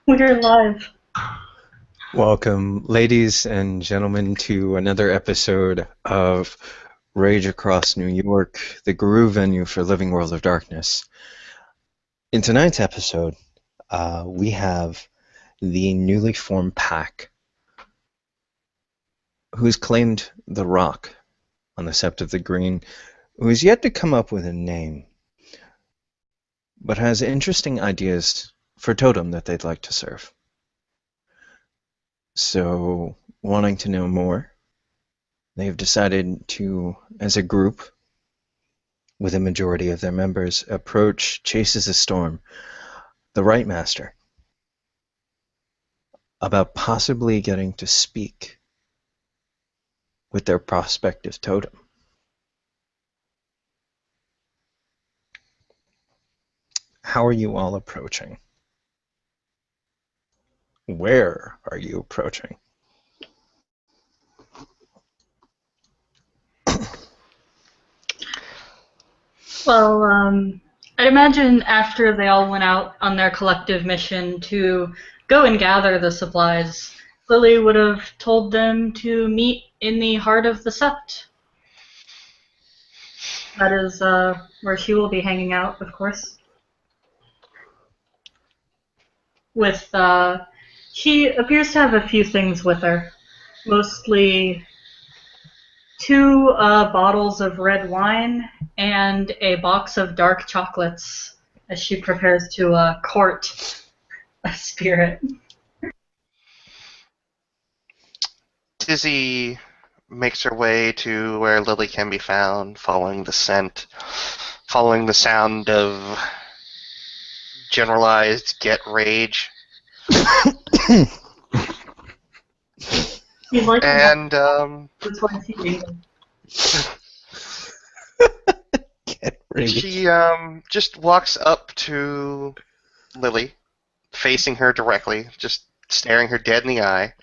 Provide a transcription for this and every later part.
We're live. Welcome, ladies and gentlemen, to another episode of Rage Across New York, the guru venue for Living World of Darkness. In tonight's episode, we have the newly formed pack who's claimed the rock on the Sept of the Green, who has yet to come up with a name, but has interesting ideas for totem that they'd like to serve. So, wanting to know more, they've decided to, as a group, with a majority of their members, approach Chases a Storm, the Right Master, about possibly getting to speak with their prospective totem. How are you all approaching? Where are you approaching? Well, I'd imagine after they all went out on their collective mission to go and gather the supplies, Lily would have told them to meet in the heart of the Sept. That is where she will be hanging out, of course. With she appears to have a few things with her, mostly two bottles of red wine and a box of dark chocolates as she prepares to court a spirit. Dizzy makes her way to where Lily can be found, following the scent, following the sound of generalized get rage. He's like And that's why he's eating. Get ready. she just walks up to Lily, facing her directly, just staring her dead in the eye.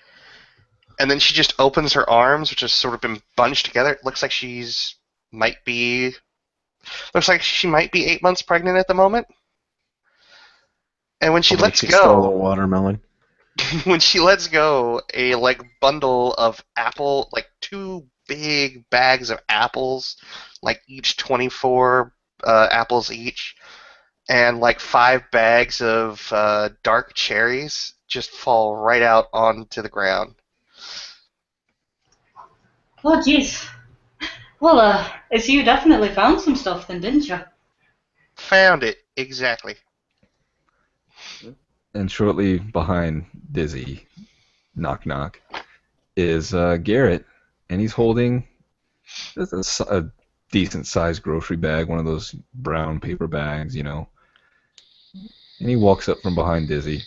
And then she just opens her arms, which has sort of been bunched together. It looks like looks like she might be 8 months pregnant at the moment. And when she Like lets she stole a go, watermelon. when she lets go, a bundle of two big bags of apples, like each 24 apples each, and like 5 bags of dark cherries just fall right out onto the ground. Oh, jeez. Well, I see you definitely found some stuff then, didn't you? Found it exactly. And shortly behind Dizzy, knock knock, is Garrett, and he's holding a decent sized grocery bag, one of those brown paper bags, And he walks up from behind Dizzy.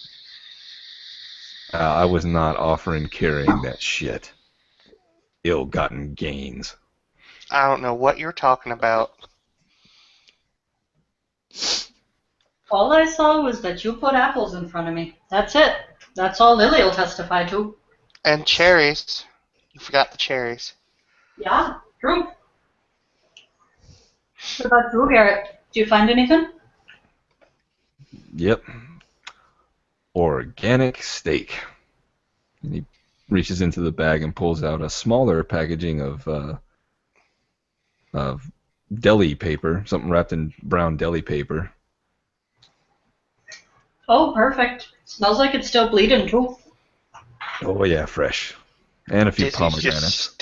I was not offering carrying that shit. Ill-gotten gains. I don't know what you're talking about. All I saw was that you put apples in front of me. That's it. That's all Lily will testify to. And cherries. You forgot the cherries. Yeah, true. What about you, Garrett? Do you find anything? Yep. Organic steak. And he reaches into the bag and pulls out a smaller packaging of deli paper, something wrapped in brown deli paper. Oh, perfect. Smells like it's still bleeding, too. Oh yeah, fresh. And a few Dizzy's pomegranates.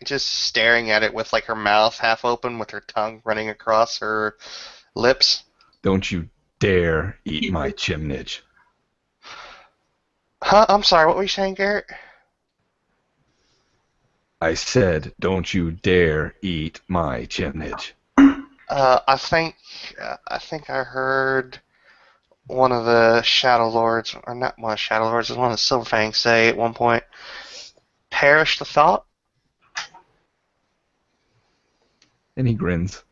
just staring at it with like her mouth half open, with her tongue running across her lips. Don't you dare eat my chimnage. Huh? I'm sorry. What were you saying, Garrett? I said, don't you dare eat my chimnage. I think I heard one of the Shadow Lords, or not one of the Shadow Lords, it was one of the Silverfangs say at one point, "Perish the thought." And he grins.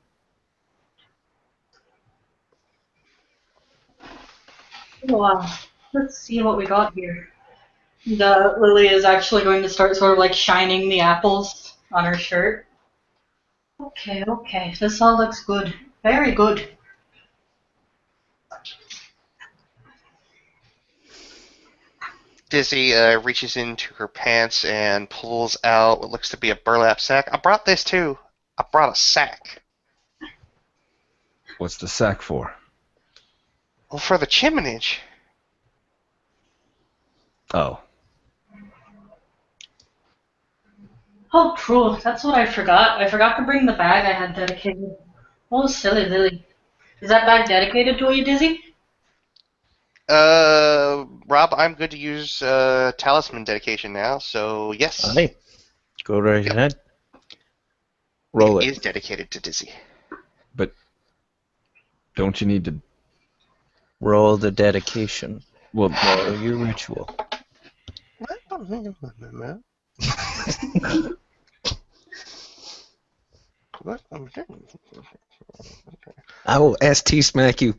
Wow. Let's see what we got here. The Lily is actually going to start sort of like shining the apples on her shirt. Okay, okay. This all looks good. Very good. Dizzy reaches into her pants and pulls out what looks to be a burlap sack. I brought this too. I brought a sack. What's the sack for? Well, for the chiminage. Oh, Oh, true. That's what I forgot. I forgot to bring the bag I had dedicated. Oh, silly Lily. Is that bag dedicated to you, Dizzy? Rob, I'm good to use talisman dedication now, so yes. Aye. Go right Yep. ahead. Roll It it. is dedicated to Dizzy. but don't you need to? Roll the dedication. Well, Roll your ritual. I will ST smack you.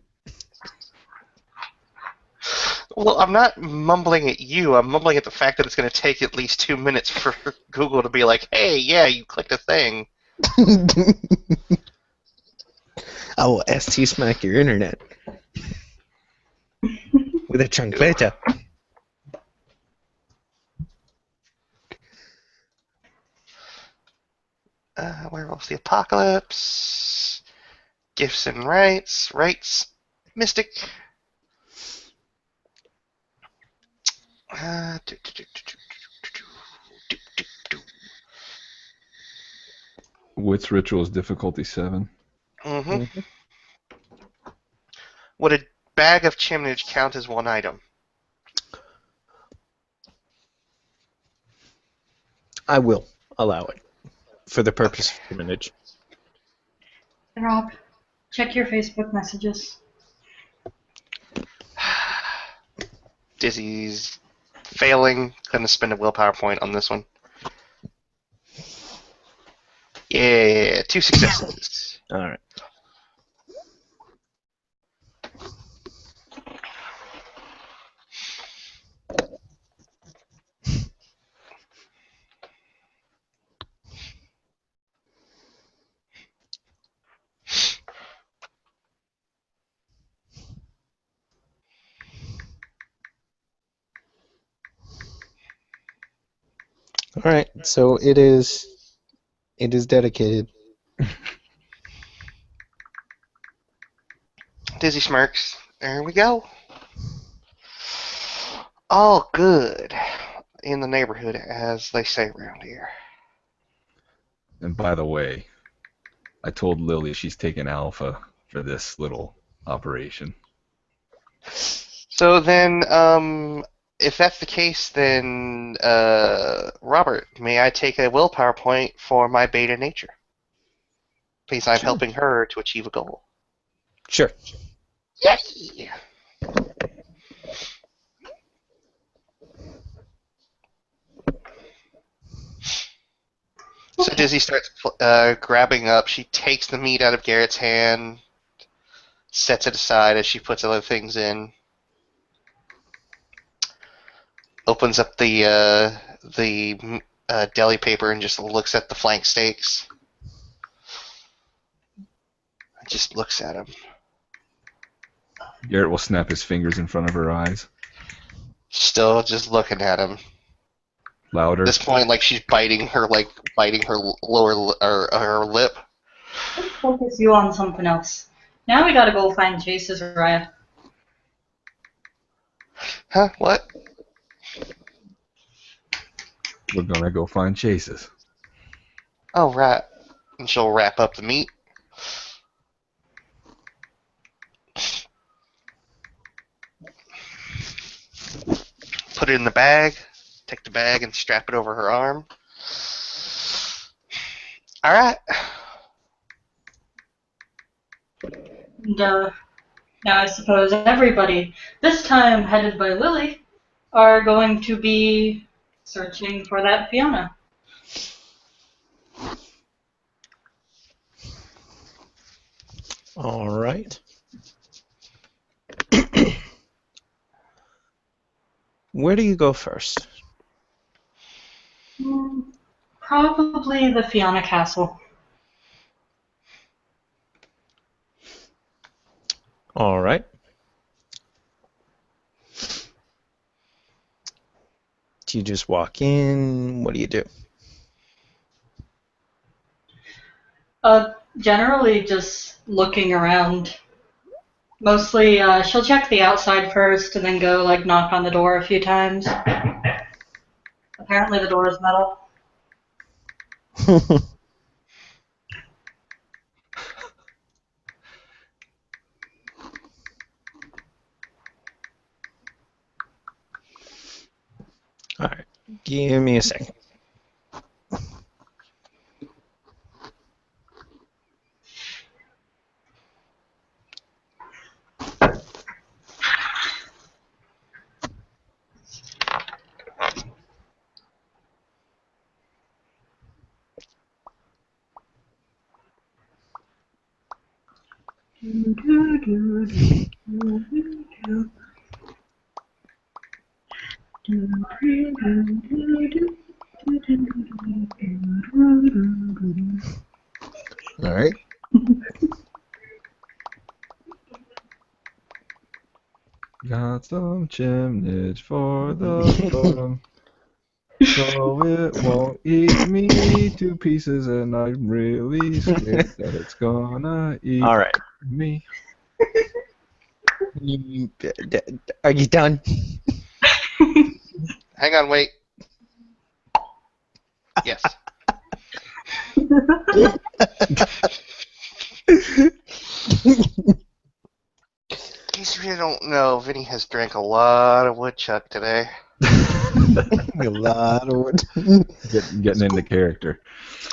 Well, I'm not mumbling at you. I'm mumbling at the fact that it's going to take at least 2 minutes for Google to be like, "Hey, yeah, you clicked a thing." I will ST smack your internet. With a chancleta. Werewolves the Apocalypse, Gifts and Rights, Mystic. Wit's ritual is difficulty 7. Mm-hmm. Would a bag of chiminage count as one item? I will allow it. For the purpose of image. Rob, check your Facebook messages. Dizzy's failing. Gonna spend a willpower point on this one. Yeah, 2 successes. Alright. Alright, so it is dedicated. Dizzy smirks. There we go. All good in the neighborhood, as they say around here. And by the way, I told Lily she's taking Alpha for this little operation. So then, if that's the case, then Robert, may I take a willpower point for my beta nature? Please, I'm Sure. helping her to achieve a goal. Sure. Yay! So Dizzy starts grabbing up. She takes the meat out of Garrett's hand, sets it aside as she puts other things in. Opens up the deli paper and just looks at the flank steaks. Just looks at him. Garrett will snap his fingers in front of her eyes. Still just looking at him. Louder. At this point, like she's biting her lower or her lip. Let's focus you on something else. Now we gotta go find Chase's Raya. Huh? What? We're gonna go find Chase's. Oh, right. And she'll wrap up the meat. Put it in the bag. Take the bag and strap it over her arm. All right. And, now I suppose everybody, this time headed by Lily, are going to be searching for that Fiona. Alright. Where do you go first? Probably the Fiona Castle. Alright. you just walk in? What do you do? Generally just looking around. Mostly, she'll check the outside first and then go, like, knock on the door a few times. Apparently the door is metal. Alright, give me a second. Alright. Got some chimnage for the bottom, so it won't eat me to pieces, and I'm really scared that it's gonna eat Alright. me. Are you done? Hang on, wait. Yes. In case you don't know, Vinny has drank a lot of woodchuck today. A lot of wood. Getting into character.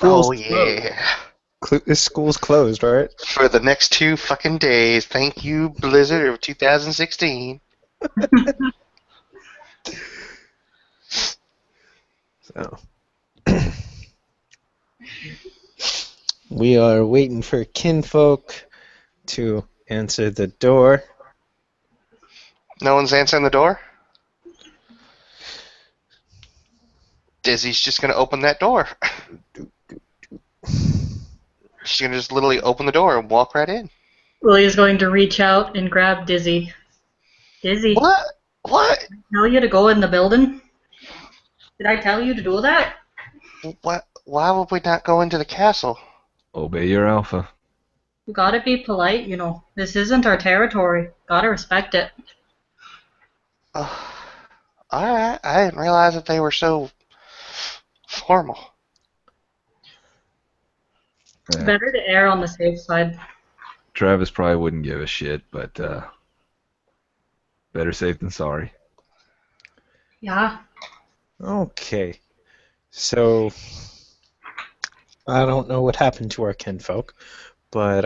Oh yeah. This school's closed, right? For the next 2 fucking days. Thank you, Blizzard of 2016. So we are waiting for kinfolk to answer the door. No one's answering the door? Dizzy's just gonna open that door. She's gonna just literally open the door and walk right in. Lily's going to reach out and grab Dizzy. Dizzy, What? What? did I tell you to go in the building? Did I tell you to do that? What? Why would we not go into the castle? Obey your alpha. You gotta be polite, you know. This isn't our territory. Gotta respect it. Alright, I didn't realize that they were so formal. Yeah, Better to err on the safe side. Travis probably wouldn't give a shit, but better safe than sorry. Yeah. Okay. So I don't know what happened to our kinfolk, but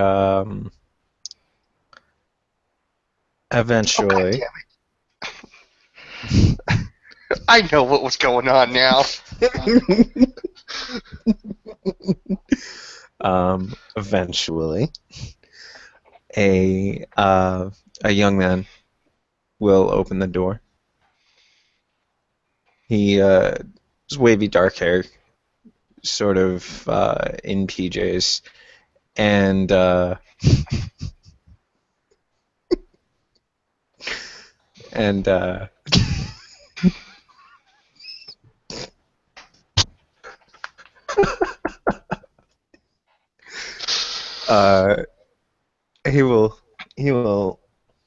eventually. Oh, I know what was going on now. Eventually, a young man will open the door. He has wavy dark hair, sort of in PJs, and and he will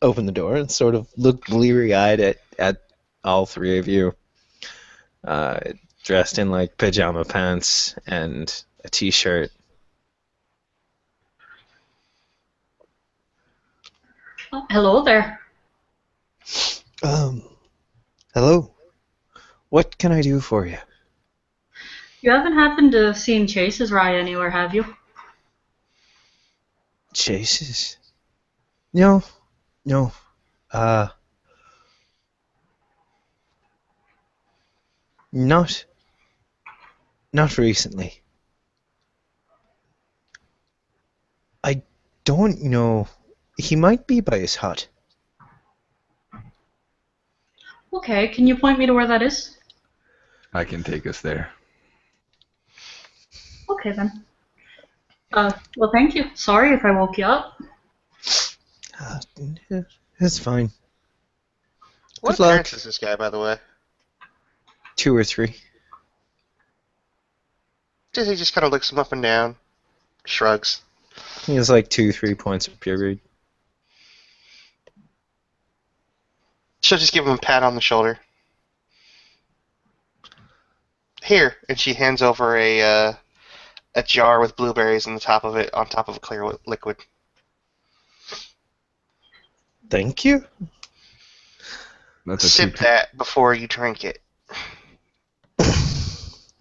open the door and sort of look bleary-eyed at all three of you, dressed in like pajama pants and a t-shirt. Oh, hello there. Hello. What can I do for you? You haven't happened to seen Chase's Rye anywhere, have you? Chases? No. Not recently. I don't know. He might be by his hut. Okay, can you point me to where that is? I can take us there. Okay then. Well, thank you. Sorry if I woke you up. It's fine. What Good luck. appearance is this guy, by the way? 2 or 3. Dizzy just kind of looks him up and down, shrugs. He has like 2-3 points of pure greed. She'll just give him a pat on the shoulder. Here, and she hands over a jar with blueberries on the top of it, on top of a clear liquid. Thank you. That's a Sip that before you drink it.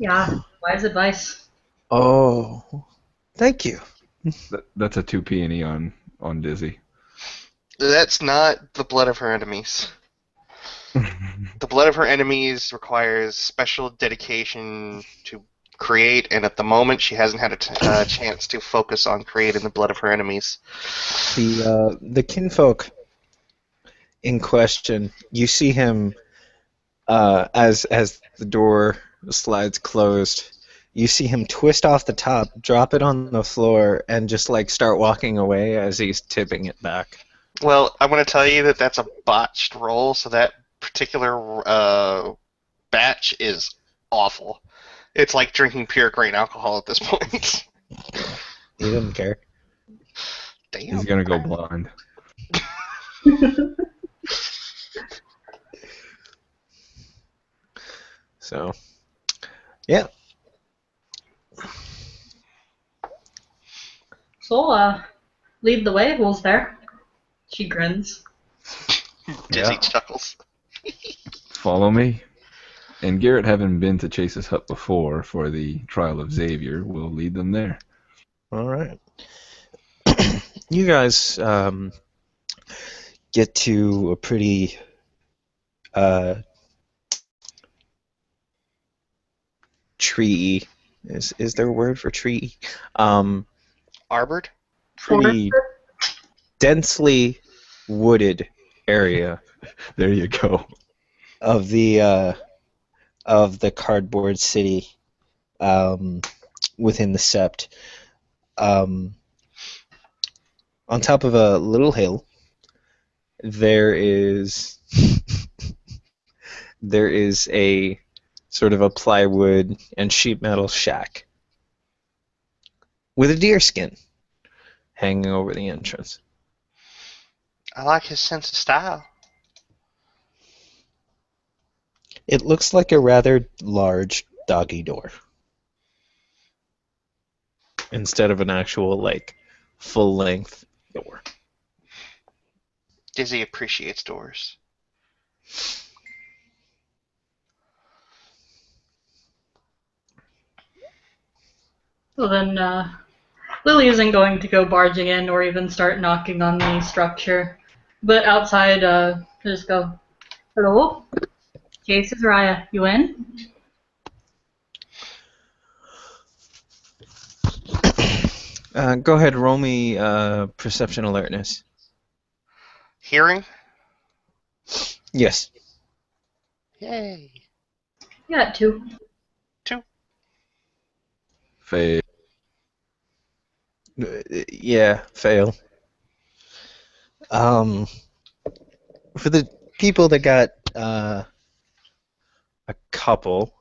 Yeah, wise advice. Oh, thank you. That's a 2 P&E on Dizzy. That's not the blood of her enemies. The blood of her enemies requires special dedication to create, and at the moment she hasn't had a chance to focus on creating the blood of her enemies. The kinfolk in question, you see him as the door slides closed. You see him twist off the top, drop it on the floor, and just like start walking away as he's tipping it back. Well, I'm going to tell you that that's a botched roll, so that particular batch is awful. It's like drinking pure grain alcohol at this point. He doesn't care. Damn. He's gonna go blind. So, yeah. So, lead the way, who's there? She grins. Dizzy Yeah. chuckles. Follow me. And Garrett, having been to Chase's hut before for the trial of Xavier, will lead them there. All right. You guys get to a pretty tree. Is there a word for tree? Arbored? Pretty densely wooded area There you go. of the cardboard city within the Sept. On top of a little hill, there is a sort of a plywood and sheet metal shack with a deer skin hanging over the entrance. I like his sense of style. It looks like a rather large doggy door instead of an actual like full-length door. Dizzy appreciates doors. So then, Lily isn't going to go barging in or even start knocking on the structure. But outside, just go, hello? Chase is Raya. You in? Go ahead, roll me perception alertness. Hearing? Yes. Yay. Yeah, 2. Faye. Yeah, fail. For the people that got a couple,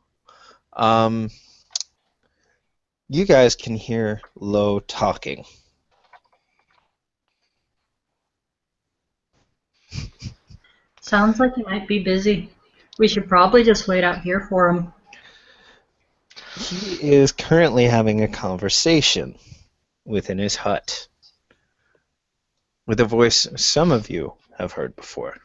you guys can hear low talking. Sounds like he might be busy. We should probably just wait out here for him. He is currently having a conversation within his hut with a voice some of you have heard before.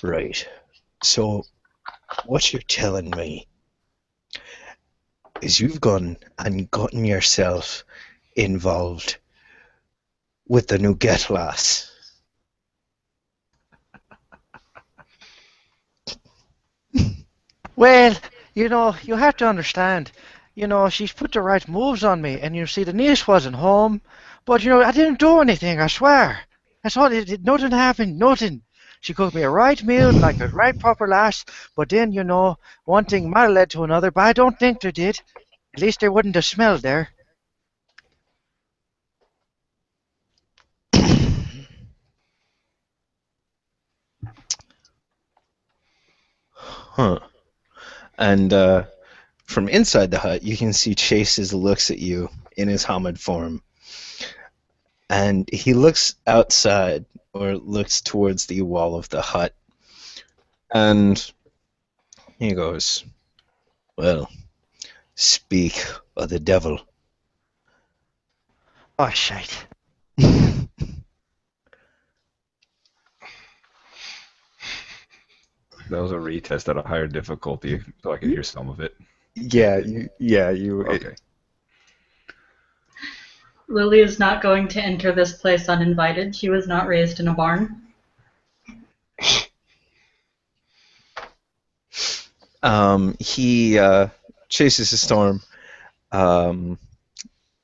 Right. So, what you're telling me is you've gone and gotten yourself involved with the new Get Lass. Well, you have to understand. She's put the right moves on me, and see, the niece wasn't home. But, I didn't do anything, I swear. That's all, nothing happened, nothing. She cooked me a right meal, like a right proper lass, but then, one thing might have led to another, but I don't think there did. At least there wouldn't have smelled there. And from inside the hut, you can see Chases looks at you in his Hamid form. And he looks outside, or looks towards the wall of the hut. And he goes, "Well, speak of the devil." Oh, shite. That was a retest at a higher difficulty, so I could hear some of it. You. Okay. Lily is not going to enter this place uninvited. She was not raised in a barn. He chases a storm,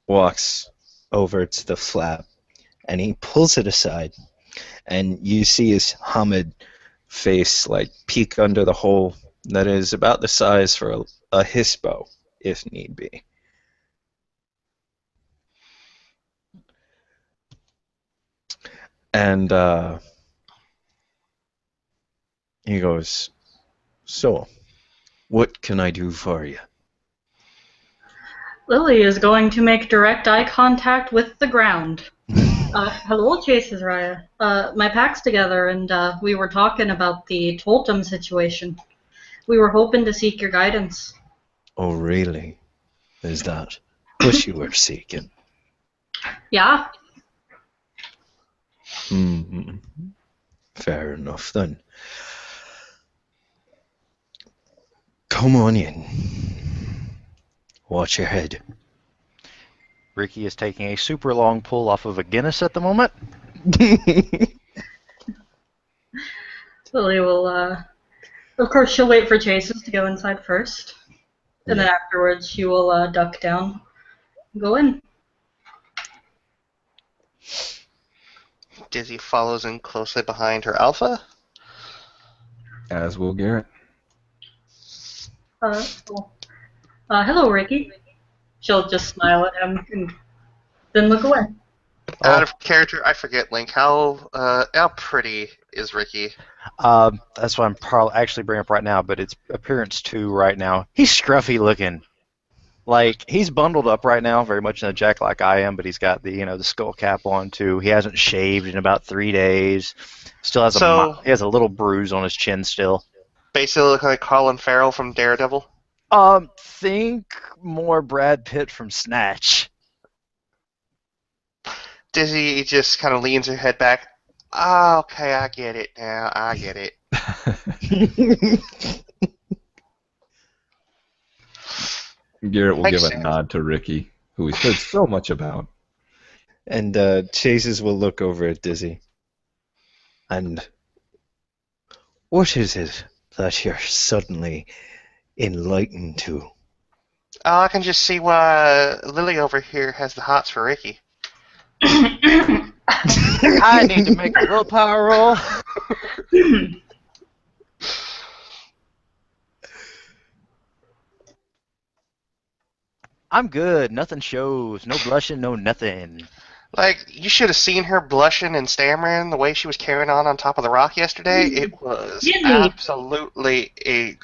walks over to the flap, and he pulls it aside, and you see his Hamid face like peek under the hole that is about the size for a hispo, if need be. And he goes, "So, what can I do for you?" Lily is going to make direct eye contact with the ground. Hello, Chases Raya. My pack's together, and we were talking about the Toltem situation. We were hoping to seek your guidance. Oh, really? Is that what you were seeking? Yeah? Hmm. Fair enough, then. Come on in. Watch your head. Ricky is taking a super long pull off of a Guinness at the moment. Lily will, of course, she'll wait for Chases to go inside first. And then afterwards, she will duck down and go in. Dizzy follows in closely behind her alpha. As will Garrett. Cool. Hello, Ricky. She'll just smile at him and then look away. Out of character, I forget, Link. How pretty is Ricky? That's what I'm probably actually bringing up right now, but it's appearance 2 right now. He's scruffy looking. Like, he's bundled up right now, very much in a jack like I am, but he's got the skull cap on too. He hasn't shaved in about 3 days. Still has he has a little bruise on his chin still. Basically look like Colin Farrell from Daredevil. Think more Brad Pitt from Snatch. Dizzy just kind of leans her head back. Ah, okay, I get it now. I get it. Garrett will Makes give a sense. nod to Ricky, who he's heard so much about. And Chases will look over at Dizzy. And what is it that you're suddenly enlightened to? Oh, I can just see why Lily over here has the hots for Ricky. I need to make a willpower roll. I'm good. Nothing shows. No blushing, no nothing. Like, you should have seen her blushing and stammering the way she was carrying on top of the rock yesterday. It was Dizzy. absolutely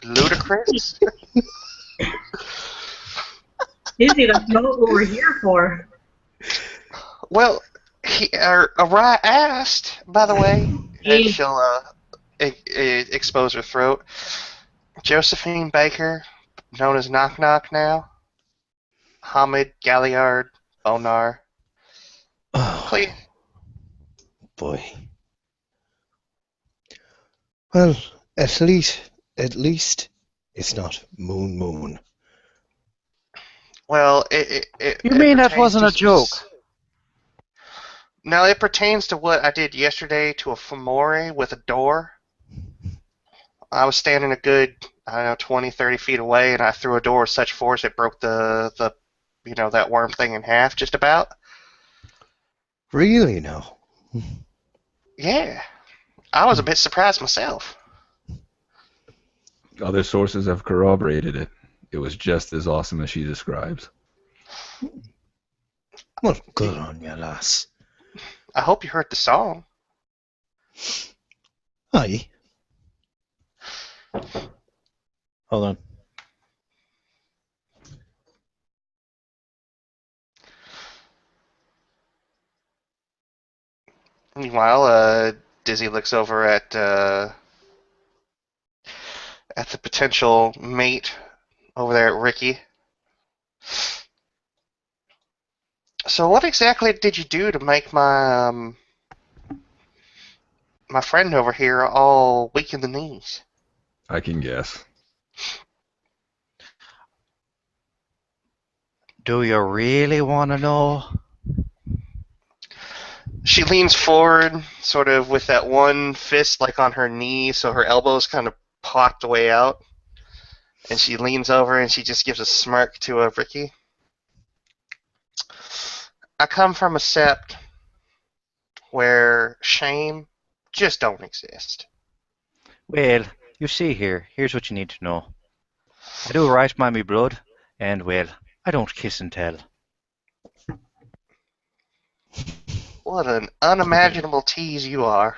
ludicrous. Dizzy, that's not what we're here for. Well, Araya asked, by the way, and Hey. she'll expose her throat. Josephine Baker, known as Knock Knock now. Hamid Galliard Bonar. Oh, Please. boy. Well, at least it's not Moon. Well, You mean that pertains wasn't to a joke? No, it pertains to what I did yesterday to a Fomori with a door. I was standing a good, 20, 30 feet away, and I threw a door with such force it broke the that worm thing in half, just about. Really now? Yeah. I was a bit surprised myself. Other sources have corroborated it. It was just as awesome as she describes. Well, good on you, lass. I hope you heard the song. Aye. Hold on. Meanwhile, Dizzy looks over at the potential mate over there at Ricky. So, what exactly did you do to make my my friend over here all weak in the knees? I can guess. Do you really want to know? She leans forward, sort of with that one fist like on her knee, so her elbows kind of popped way out. And she leans over and she just gives a smirk to Ricky. I come from a sept where shame just don't exist. Well, you see here, here's what you need to know. I do right by me blood, and well, I don't kiss and tell. What an unimaginable tease you are.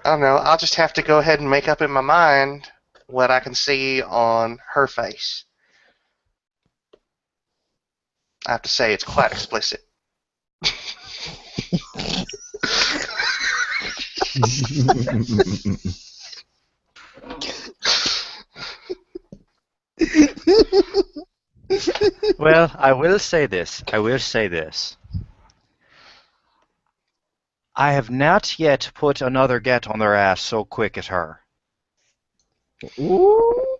I don't know, I'll just have to go ahead and make up in my mind what I can see on her face. I have to say, it's quite explicit. Well, I will say this. I have not yet put another get on their ass so quick as her. Ooh.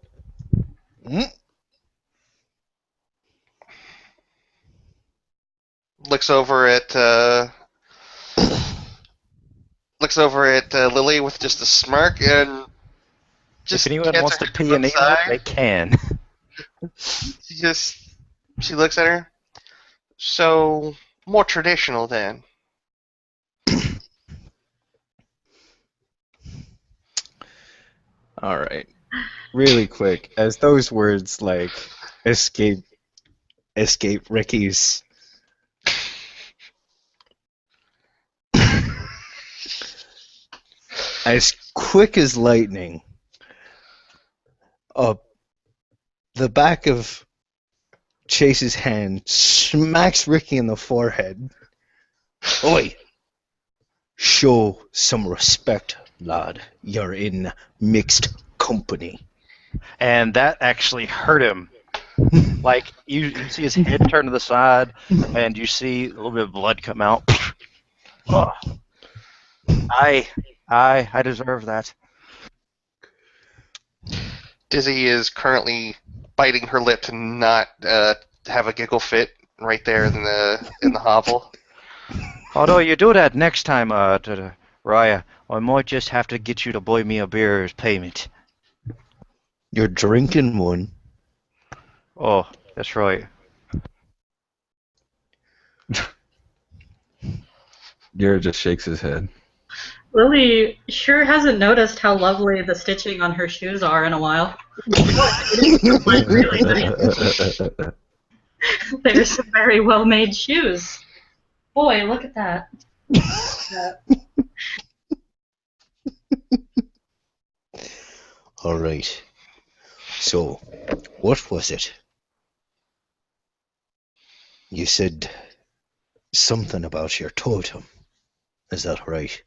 Looks over at Lily with just a smirk and just If anyone gets wants her to pee and outside. they can. She looks at her. So more traditional then. All right. Really quick, as those words like escape Ricky's as quick as lightning, the back of Chase's hand smacks Ricky in the forehead. Oi! Show some respect, lad. You're in mixed company. And that actually hurt him. Like, you see his head turn to the side, and you see a little bit of blood come out. Oh. I deserve that. Dizzy is currently biting her lip to not have a giggle fit right there in the hovel. Although you do that next time, Raya, I might just have to get you to buy me a beer as payment. You're drinking one. Oh, that's right. Garrett just shakes his head. Lily sure hasn't noticed how lovely the stitching on her shoes are in a while. It is like really nice. They're some very well-made shoes. Boy, look at that. All right. So, what was it? You said something about your totem. Is that right?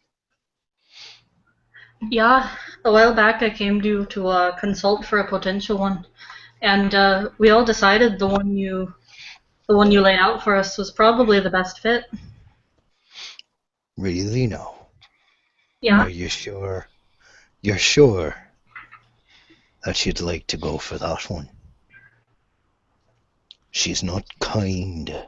Yeah, a while back I came to consult for a potential one, and we all decided the one you laid out for us was probably the best fit. Really? No. Yeah. Are you sure? You're sure that you'd like to go for that one? She's not kind.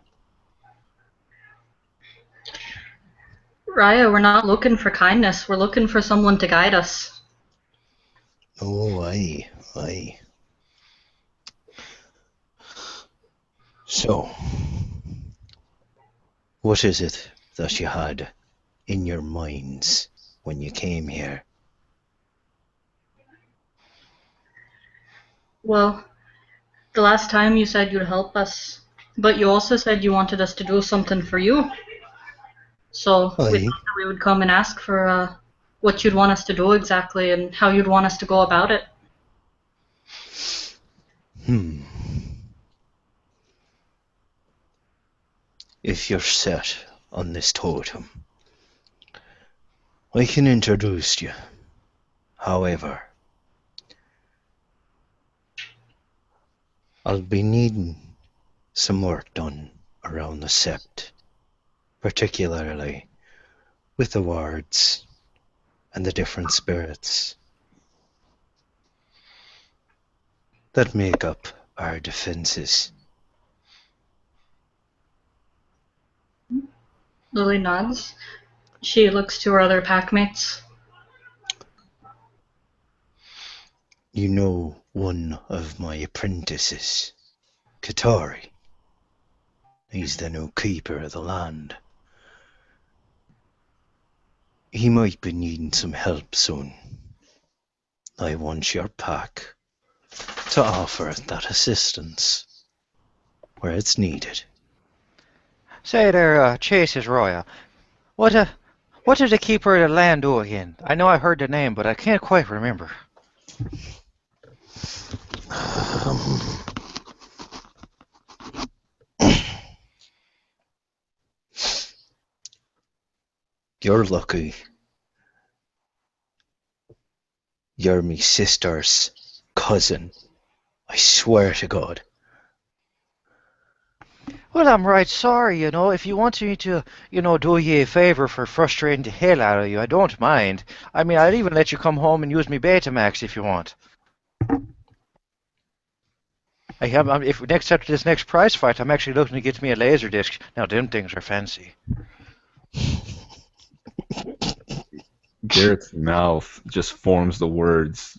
Raya, we're not looking for kindness. We're looking for someone to guide us. Oh, aye. So, what is it that you had in your minds when you came here? Well, the last time you said you'd help us, but you also said you wanted us to do something for you. So we thought that we would come and ask for what you'd want us to do exactly and how you'd want us to go about it. If you're set on this totem. I can introduce you. However, I'll be needing some work done around the sept, particularly with the wards and the different spirits that make up our defenses. Lily nods. She looks to her other packmates. You know one of my apprentices, Katari. He's the new keeper of the land. He might be needing some help soon. I want your pack to offer that assistance where it's needed. Say there, Chase is Roya. What did the keeper of the land do again? I know I heard the name, but I can't quite remember. You're lucky. You're me sister's cousin. I swear to God. Well, I'm right sorry, If you want me to, do you a favor for frustrating the hell out of you, I don't mind. I mean, I'd even let you come home and use me Betamax if you want. If next after this next prize fight, I'm actually looking to get me a laser disc. Now, them things are fancy. Garrett's mouth just forms the words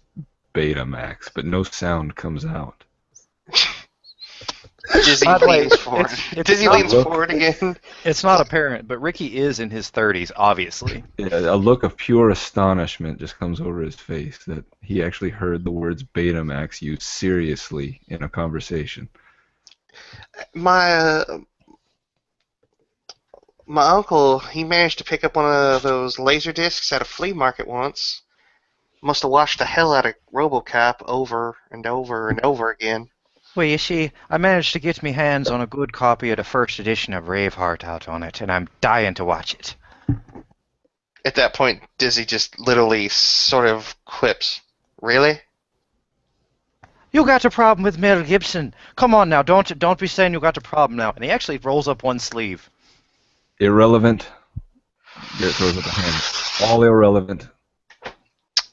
Betamax, but no sound comes out. Dizzy By the way, leans forward. it's Dizzy not- leans forward again. It's not apparent, but Ricky is in his 30s, obviously. A look of pure astonishment just comes over his face that he actually heard the words Betamax used seriously in a conversation. My uncle, he managed to pick up one of those laser discs at a flea market once. Must have watched the hell out of RoboCop over and over and over again. Well, you see, I managed to get me hands on a good copy of the first edition of Braveheart out on it, and I'm dying to watch it. At that point, Dizzy just literally sort of quips, "Really?" You got a problem with Mel Gibson? Come on now, don't be saying you got a problem now. And he actually rolls up one sleeve. Irrelevant. Garrett throws up a hand. All irrelevant.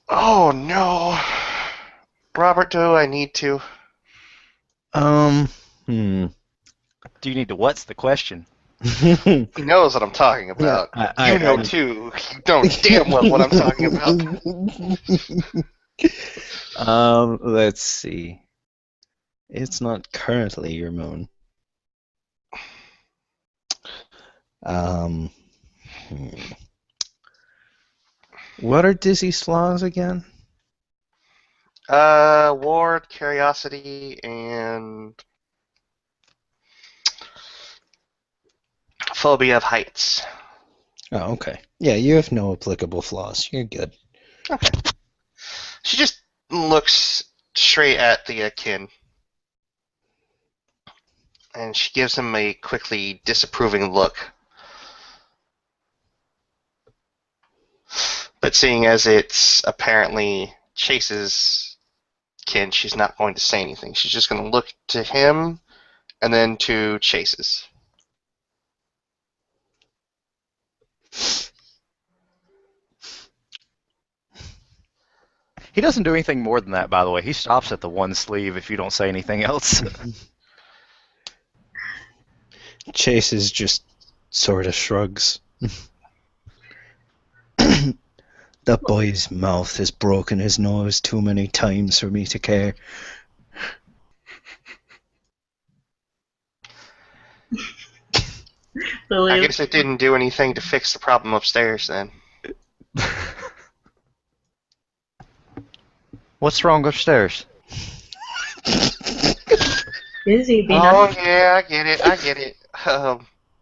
Oh no. Robert, do I need to? Do you need to what's the question? He knows what I'm talking about. I You know too. You know damn well what I'm talking about. Let's see. It's not currently your moon. What are Dizzy's flaws again? Ward, Curiosity, and Phobia of Heights. Oh, okay. Yeah, you have no applicable flaws. You're good. Okay. She just looks straight at the kin. And she gives him a quickly disapproving look. But seeing as it's apparently Chase's kin, she's not going to say anything. She's just going to look to him and then to Chase's. He doesn't do anything more than that, by the way. He stops at the one sleeve if you don't say anything else. Chase's just sort of shrugs. That boy's mouth has broken his nose too many times for me to care. Lily, I guess it didn't do anything to fix the problem upstairs then. What's wrong upstairs? busy being Oh yeah, I get it.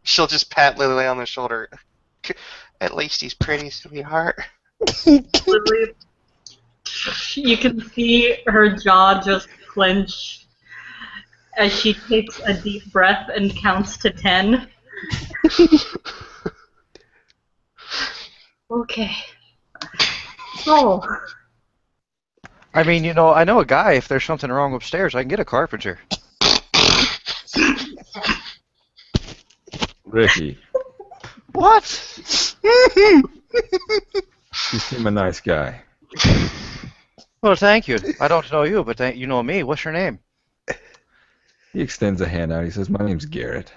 She'll just pat Lily on the shoulder. At least he's pretty, sweetheart. Lily, you can see her jaw just clench as she takes a deep breath and counts to 10. Okay. So, I mean, you know, I know a guy. If there's something wrong upstairs, I can get a carpenter. Ricky, What? you seem a nice guy. Well, thank you. I don't know you, but you know me. What's your name? He extends a hand out. He says, "My name's Garrett.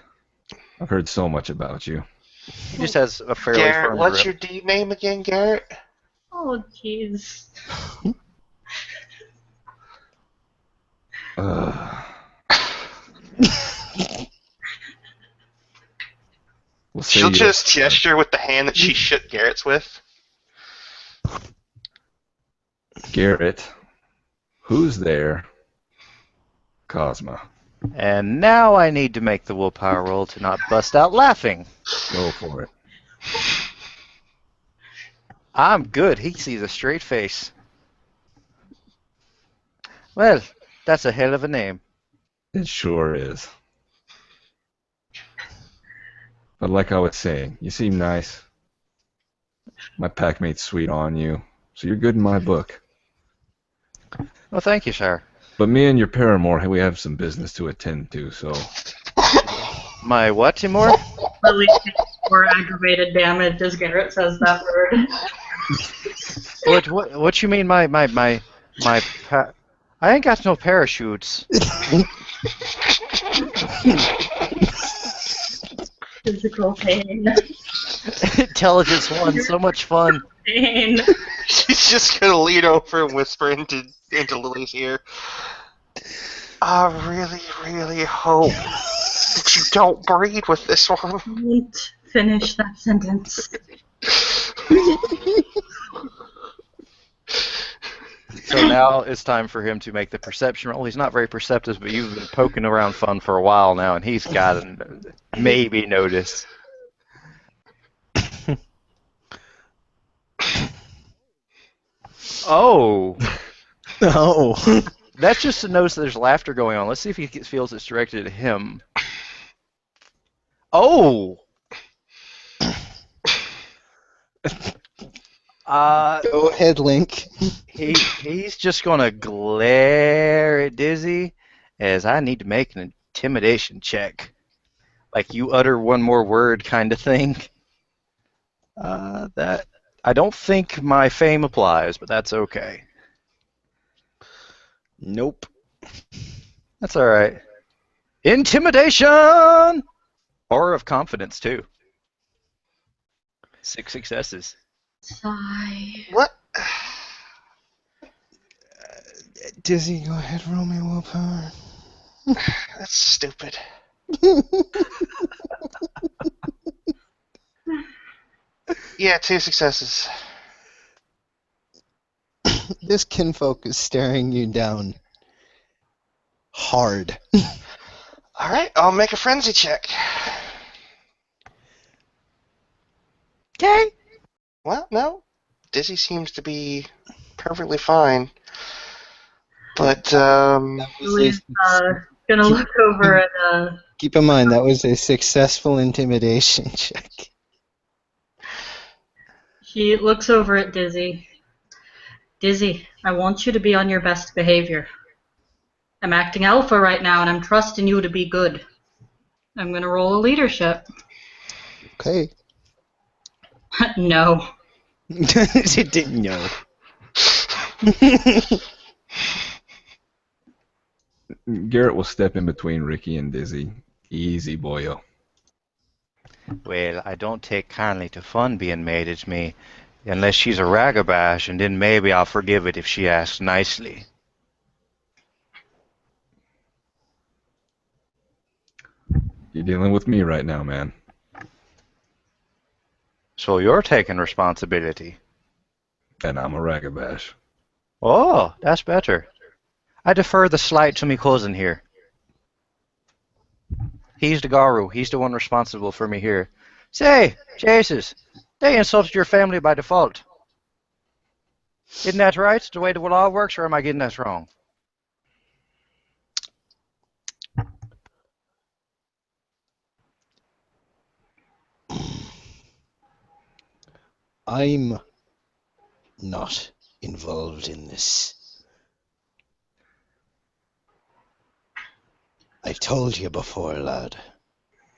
I've heard so much about you." He just has a fairly Garrett, firm what's grip. your deed name again, Garrett? oh jeez. Uh, we'll say She'll you- just gesture with the hand that she shook Garrett's with. Garrett, who's there? Cosma. And now I need to make the willpower roll to not bust out laughing. Go for it. I'm good. He sees a straight face. Well, that's a hell of a name. It sure is. But like I was saying, you seem nice. My packmate's sweet on you, so you're good in my book. Well, thank you, sir. But me and your paramour, we have some business to attend to, so My what, Timur? At least more aggravated damage as Garrett says that word. What you mean I ain't got no parachutes. Physical pain. Intelligence 1, so much fun. Pain. She's just gonna lean over and whisper into Lily's ear. I really, really hope that you don't breed with this one. Won't finish that sentence. So now it's time for him to make the perception roll. He's not very perceptive, but you've been poking around fun for a while now, and he's got maybe notice. Oh, Oh. that's just to notice that there's laughter going on. Let's see if he feels it's directed at him. Oh. Go ahead, Link. He's just gonna glare at Dizzy as I need to make an intimidation check. Like you utter one more word kind of thing. That I don't think my fame applies, but that's okay. Nope. That's all right. Intimidation! Or of confidence, too. 6 successes. Sigh. What? Dizzy, go ahead, roll me willpower. That's stupid. Yeah, 2 successes. This kinfolk is staring you down hard. Alright, I'll make a frenzy check. Okay. Well, no. Dizzy seems to be perfectly fine. But, Lily's gonna look over at Keep in mind, that was a successful intimidation check. he looks over at Dizzy. Dizzy, I want you to be on your best behavior. I'm acting alpha right now, and I'm trusting you to be good. I'm gonna roll a leadership. Okay. No. It didn't know. Garrett will step in between Ricky and Dizzy. Easy, boyo. Well, I don't take kindly to fun being made at me, unless she's a ragabash, and then maybe I'll forgive it if she asks nicely. You're dealing with me right now, man. So you're taking responsibility. And I'm a ragabash. Oh, that's better. I defer the slight to me cousin here. He's the Garu. He's the one responsible for me here. Say, Jesus, they insulted your family by default. Isn't that right? The way the law works, or am I getting that wrong? I'm not involved in this. I've told you before, lad.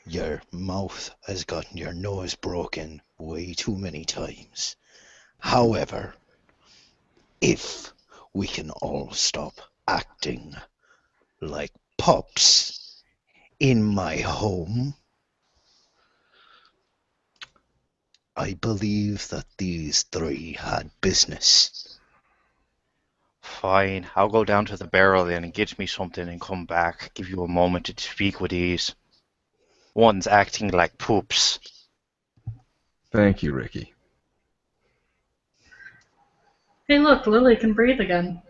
Your mouth has gotten your nose broken way too many times. However, if we can all stop acting like pups in my home, I believe that these three had business. Fine, I'll go down to the barrel then and get me something and come back. Give you a moment to speak with these. One's acting like poops. Thank you, Ricky. Hey, look, Lily can breathe again.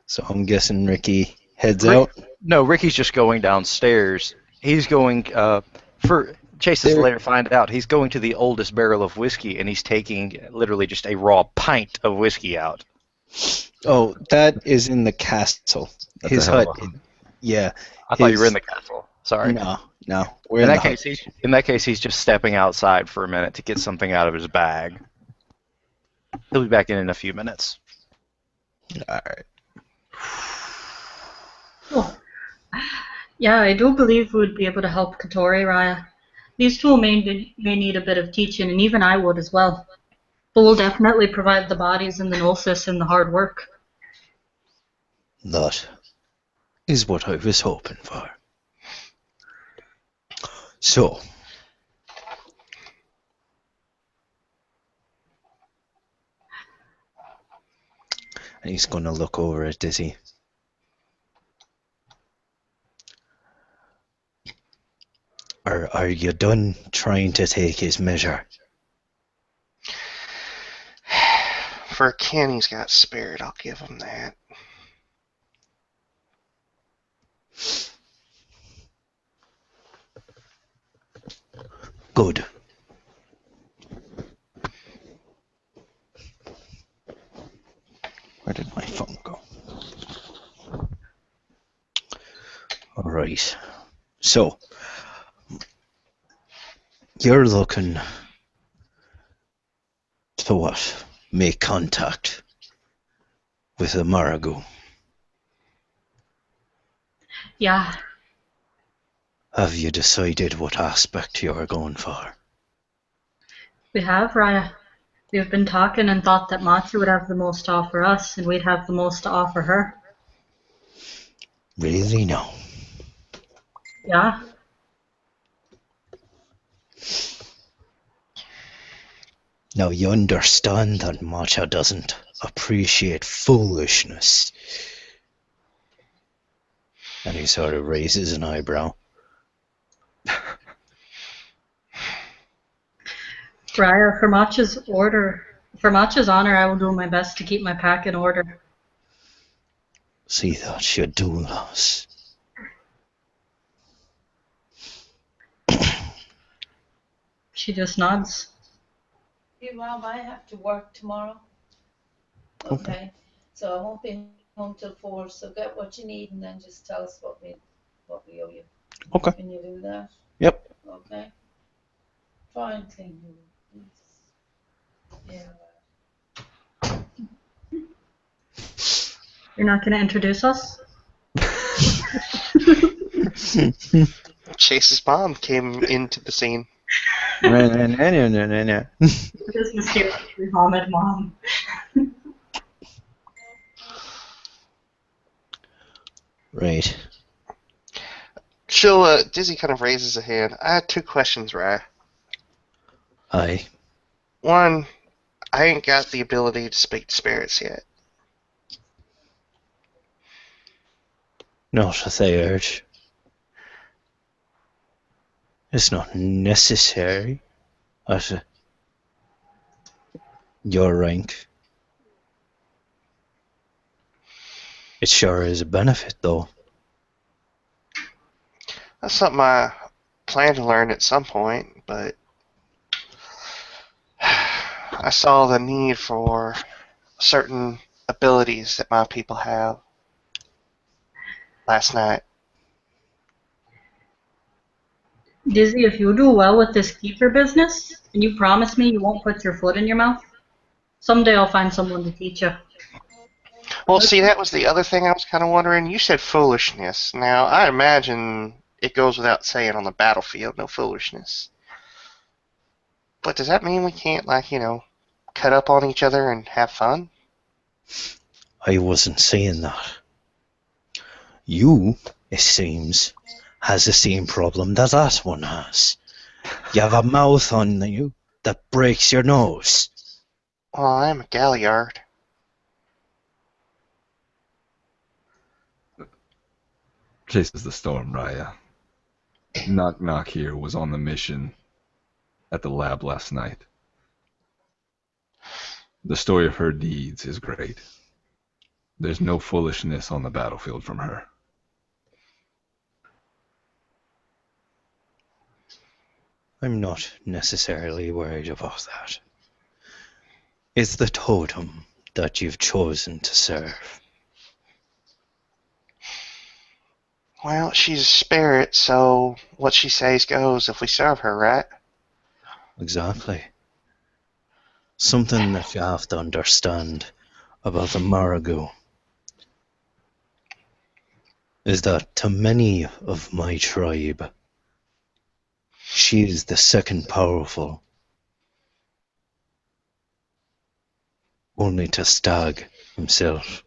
So I'm guessing Ricky heads Rick- out. No, Ricky's just going downstairs. He's going, for Chase is There- later find out, he's going to the oldest barrel of whiskey and he's taking literally just a raw pint of whiskey out. Oh, that is in the castle. That's His a hell hut. of Yeah. I thought you were his- in the castle. Sorry. No. We're In in that the case, hut. in that case, he's just stepping outside for a minute to get something out of his bag. He'll be back in a few minutes. All right. Cool. Yeah, I do believe we would be able to help Katori, Raya. These two may need a bit of teaching, and even I would as well. But we'll definitely provide the bodies and the gnosis and the hard work. That is what I was hoping for. So, and he's going to look over at Dizzy. Are you done trying to take his measure? For Kenny's got spirit, I'll give him that. Good. Where did my phone go? All right. So, you're looking to what? Make contact with the Maragu. Yeah, Have you decided what aspect you're going for? we have, Raya. We've been talking and thought that Matsu would have the most to offer us, and we'd have the most to offer her. Really? No. Yeah. Now you understand that Matcha doesn't appreciate foolishness. And he sort of raises an eyebrow. Raya, for Matcha's honor, I will do my best to keep my pack in order. See that you do, lass. She just nods. Hey, Rob, I have to work tomorrow. Okay. So I won't be home till 4, so get what you need and then just tell us what we owe you. Okay. Can you do that? Yep. Okay. Try and clean your room, please. Yeah. You're not going to introduce us? Chase's mom came into the scene. It is mysteriously Hamid Mom. Right. Dizzy kind of raises a hand. I had 2 questions, Rye. Aye. One, I ain't got the ability to speak to spirits yet. Not a third. It's not necessary at your rank. It sure is a benefit, though. That's something I plan to learn at some point, but I saw the need for certain abilities that my people have last night. Dizzy, if you do well with this keeper business, and you promise me you won't put your foot in your mouth, someday I'll find someone to teach you. Well, see, that was the other thing I was kind of wondering. You said foolishness. Now, I imagine it goes without saying on the battlefield, no foolishness. But does that mean we can't, like, cut up on each other and have fun? I wasn't saying that. You, it seems, has the same problem that one has. You have a mouth on you that breaks your nose. Well, I'm a Galliard. Chases the storm, Raya. Knock Knock here was on the mission at the lab last night. The story of her deeds is great. There's no foolishness on the battlefield from her. I'm not necessarily worried about that. It's the totem that you've chosen to serve. Well, she's a spirit, so what she says goes if we serve her, right? Exactly. Something that you have to understand about the Marigold is that to many of my tribe, she is the second powerful, only to Stag himself.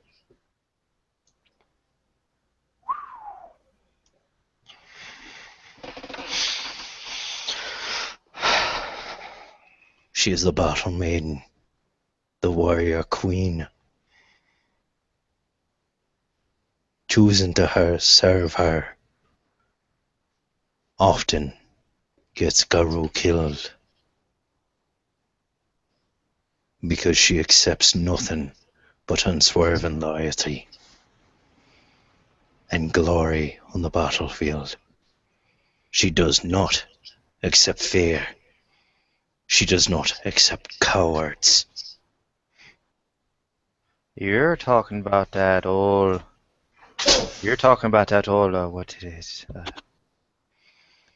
She is the battle maiden, the warrior queen. Choosing to serve her often gets Garou killed because she accepts nothing but unswerving loyalty and glory on the battlefield. She does not accept fear. She does not accept cowards. You're talking about that old. What it is?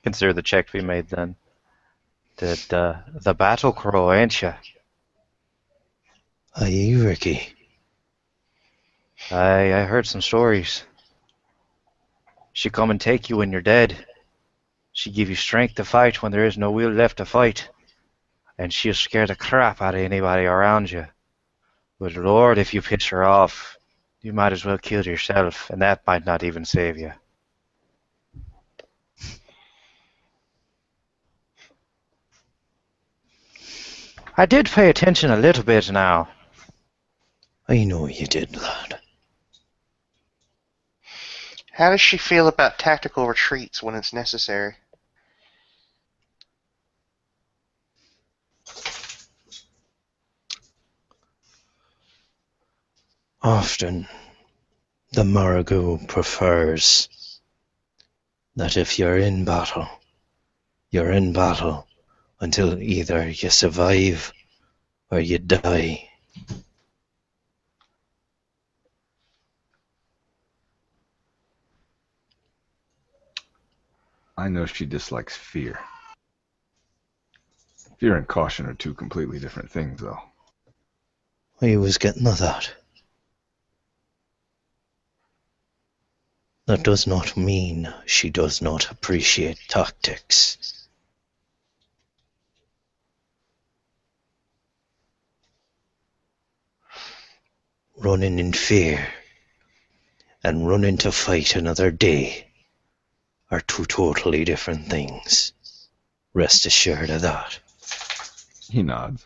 Consider the check we made then. The battle crow, ain't you? Aye, Ricky. I heard some stories. She come and take you when you're dead. She give you strength to fight when there is no will left to fight. And she'll scare the crap out of anybody around you. But Lord, if you piss her off, you might as well kill yourself, and that might not even save you. I did pay attention a little bit now. I know you did, lad. How does she feel about tactical retreats when it's necessary? Often, the Marigold prefers that if you're in battle until either you survive or you die. I know she dislikes fear. Fear and caution are two completely different things, though. I was getting at that. That does not mean she does not appreciate tactics. Running in fear and running to fight another day are two totally different things. Rest assured of that. He nods.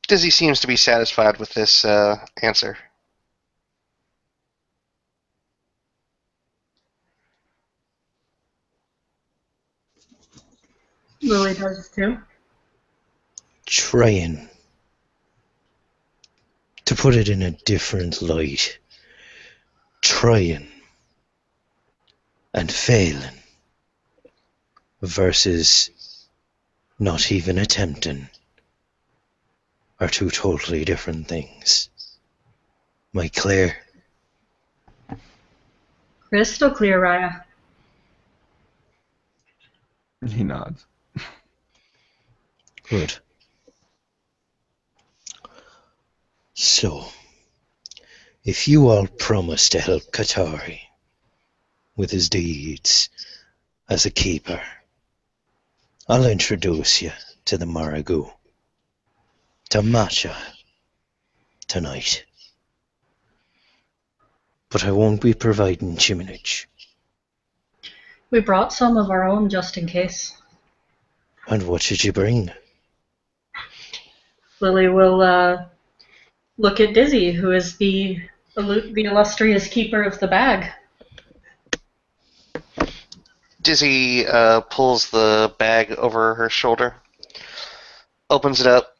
Dizzy seems to be satisfied with this answer. Lily does too. Trying to put it in a different light. Trying and failing versus not even attempting are two totally different things. Am I clear? Crystal clear, Raya. He nods. Good. So, if you all promise to help Katari with his deeds as a keeper, I'll introduce you to the Marigu, to Matcha, tonight. But I won't be providing chiminage. We brought some of our own just in case. And what should you bring? Lily will look at Dizzy, who is the illustrious keeper of the bag. Dizzy pulls the bag over her shoulder, opens it up,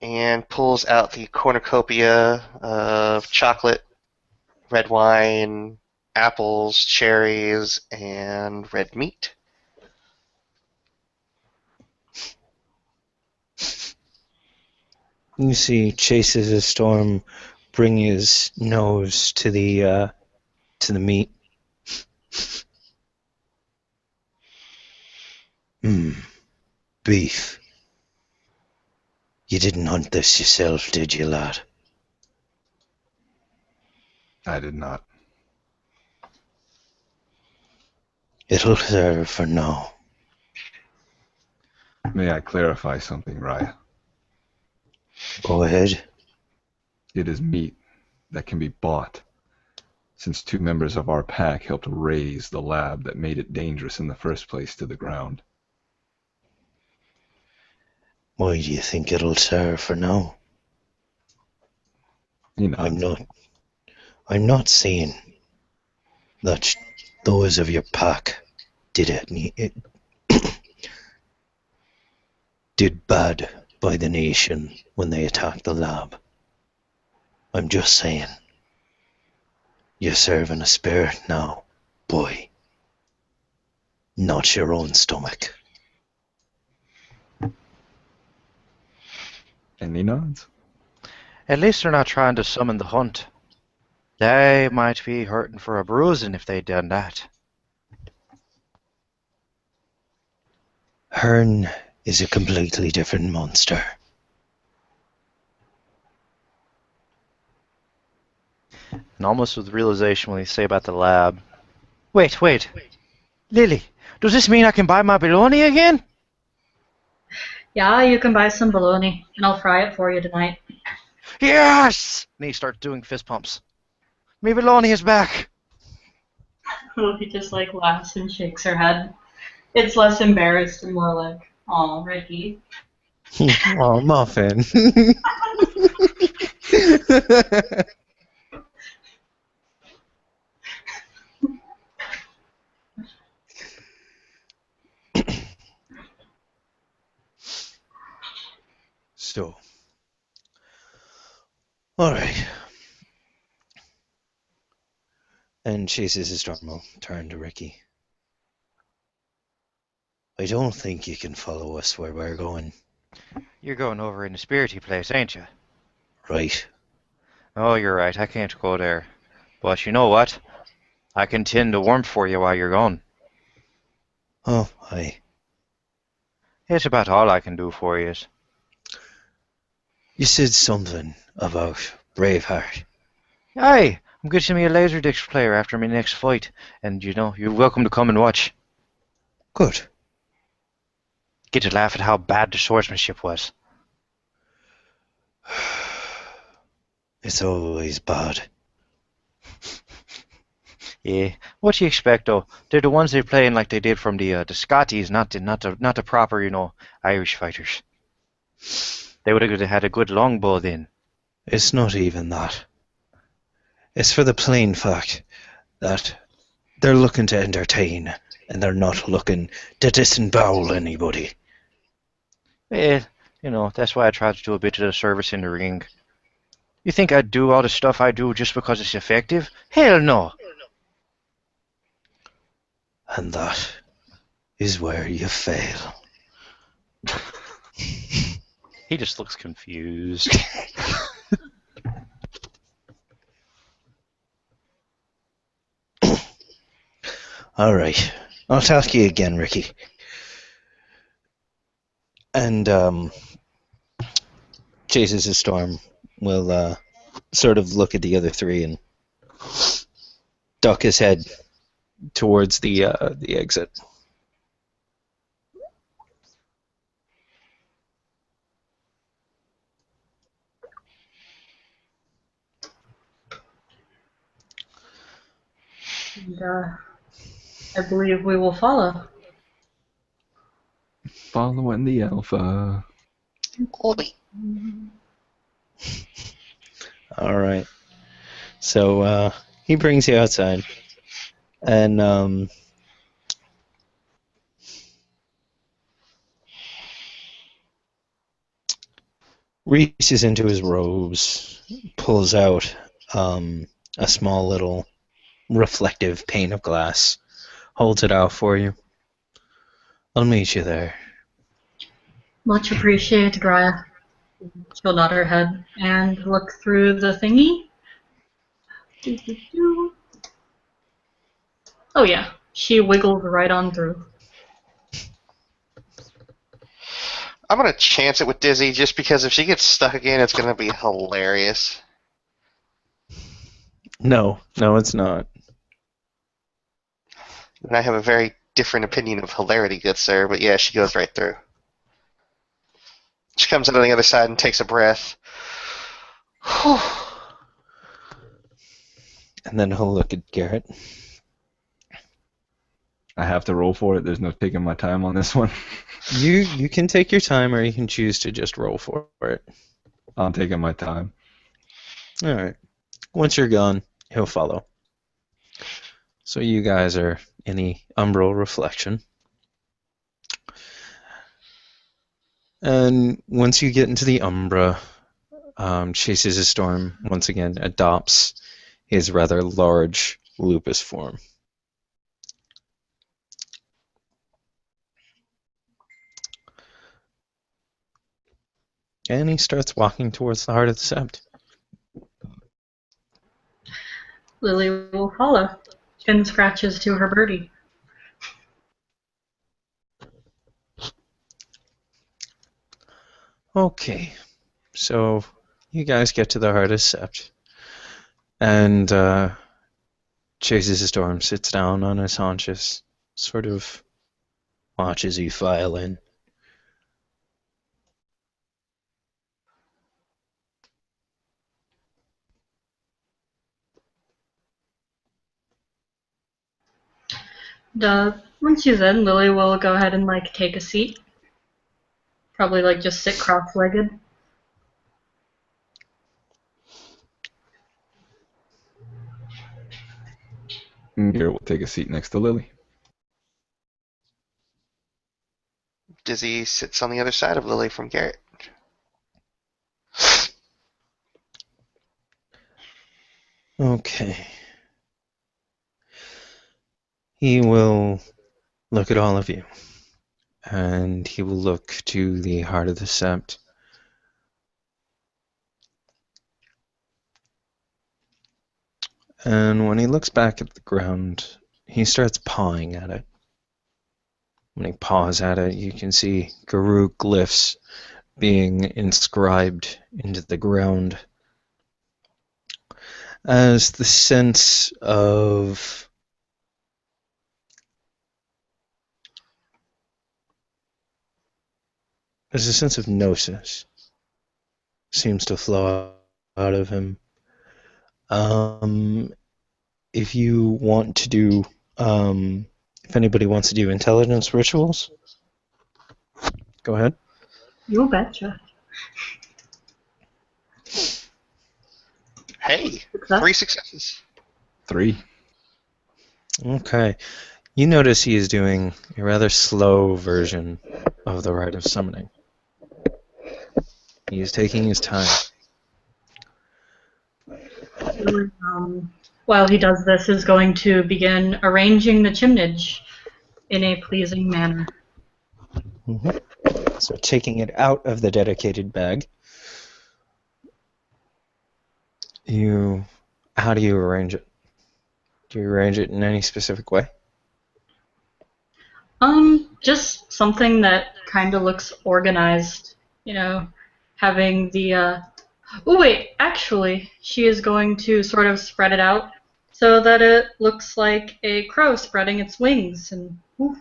and pulls out the cornucopia of chocolate, red wine, apples, cherries, and red meat. You see, chases a storm, bring his nose to the meat. Beef. You didn't hunt this yourself, did you, lad? I did not. It'll serve for now. May I clarify something, Raya? Go ahead. It is meat that can be bought, since 2 members of our pack helped raise the lab that made it dangerous in the first place to the ground. Why do you think it'll serve for now? You know, I'm not saying that those of your pack did bad by the nation when they attacked the lab. I'm just saying, you're serving a spirit now, boy, not your own stomach. and he nods. At least they're not trying to summon the hunt. They might be hurting for a bruising if they'd done that. Hearn is a completely different monster. And almost with realization when they say about the lab. Wait. Lily, does this mean I can buy my bologna again? Yeah, you can buy some bologna, and I'll fry it for you tonight. Yes! And he starts doing fist pumps. Me bologna is back. He just like laughs and shakes her head. It's less embarrassed and more like, "Aw, Ricky." Oh, Muffin. So, alright. And chases his normal turn to Ricky. I don't think you can follow us where we're going. You're going over in the spirity place, ain't you? Right. Oh, you're right. I can't go there. But you know what? I can tend the warmth for you while you're gone. Oh, aye. It's about all I can do for you. You said something about Braveheart. Aye, I'm getting me a Laserdisc player after my next fight. And you know, you're welcome to come and watch. Good. Get to laugh at how bad the swordsmanship was. It's always bad. Yeah, what do you expect though? They're the ones they're playing like they did from the Scotties, not the proper, you know, Irish fighters. They would have had a good longbow then. It's not even that. It's for the plain fact that they're looking to entertain and they're not looking to disembowel anybody. Well, you know, that's why I try to do a bit of the service in the ring. You think I'd do all the stuff I do just because it's effective? Hell no! And that is where you fail. He just looks confused. All right. I'll talk to you again, Ricky. And chases a storm. Will sort of look at the other three and duck his head towards the exit. And, I believe we will follow. Following the alpha. Oi. All right. So he brings you outside, and reaches into his robes, pulls out a small little reflective pane of glass, holds it out for you. I'll meet you there. Much appreciated, Raya. She'll nod her head and look through the thingy. Doo-doo-doo. Oh yeah, she wiggled right on through. I'm gonna chance it with Dizzy just because if she gets stuck again, it's gonna be hilarious. No, it's not. And I have a very different opinion of hilarity, good sir, but yeah, she goes right through. She comes out on the other side and takes a breath. And then he'll look at Garrett. I have to roll for it. There's no taking my time on this one. You can take your time, or you can choose to just roll for it. I'm taking my time. All right. Once you're gone, he'll follow. So you guys are in the umbral reflection. And once you get into the Umbra, Chases a Storm once again adopts his rather large lupus form. And he starts walking towards the heart of the sept. Lily will follow. Chin scratches to her birdie. Okay, so you guys get to the heart of the sept. And Chases a Storm sits down on his haunches, sort of watches you file in. Once she's in, Lily will go ahead and take a seat. Probably just sit cross-legged. Garrett will take a seat next to Lily. Dizzy sits on the other side of Lily from Garrett. Okay. He will look at all of you, and he will look to the heart of the sept. And when he looks back at the ground, he starts pawing at it. When he paws at it, you can see Guru glyphs being inscribed into the ground. As the sense of There's a sense of gnosis seems to flow out of him. If you want to do, if anybody wants to do intelligence rituals, go ahead. You betcha. Hey, Success. 3 successes. 3. Okay. You notice he is doing a rather slow version of the rite of summoning. He is taking his time. While he does this, is going to begin arranging the chimnage in a pleasing manner. Mm-hmm. So taking it out of the dedicated bag, how do you arrange it? Do you arrange it in any specific way? Just something that kind of looks organized. You know, having the. Oh wait, actually, she is going to sort of spread it out so that it looks like a crow spreading its wings, and woof.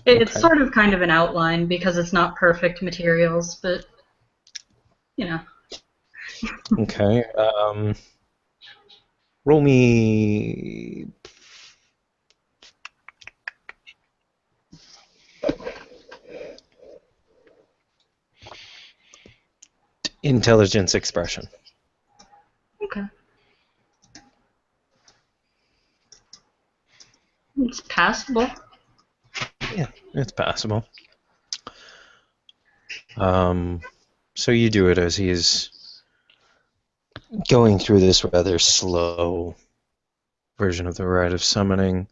It's Okay. sort of kind of an outline because it's not perfect materials, but you know. Okay. Roll me intelligence expression. Okay. It's passable. Yeah, it's passable. So you do it as he's going through this rather slow version of the rite of summoning,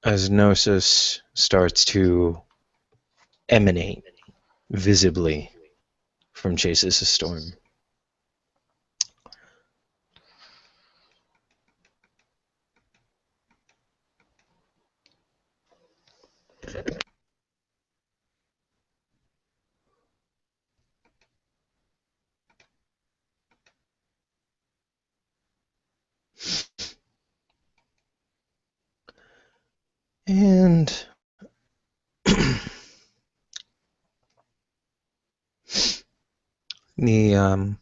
as Gnosis starts to emanate visibly from Chase's storm. And the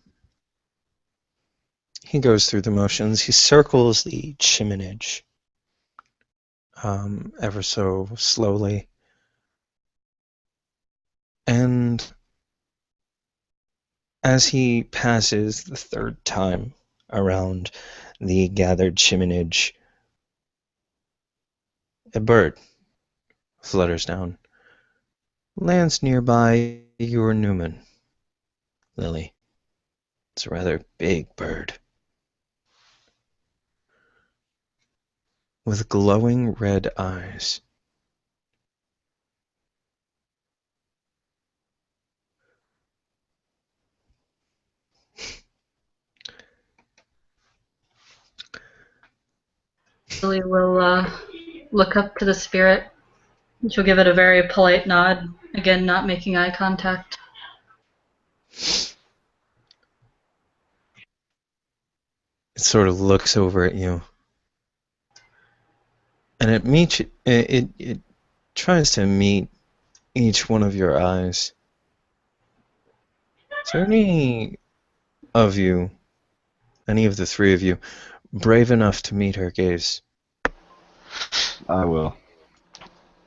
he goes through the motions. He circles the chiminage ever so slowly. And as he passes the third time around the gathered chiminage, a bird flutters down, lands nearby your Newman, Lily. It's a rather big bird, with glowing red eyes. Lily will look up to the spirit. She'll give it a very polite nod, again not making eye contact. It sort of looks over at you, and it tries to meet each one of your eyes. Is there any of the three of you, brave enough to meet her gaze? I will.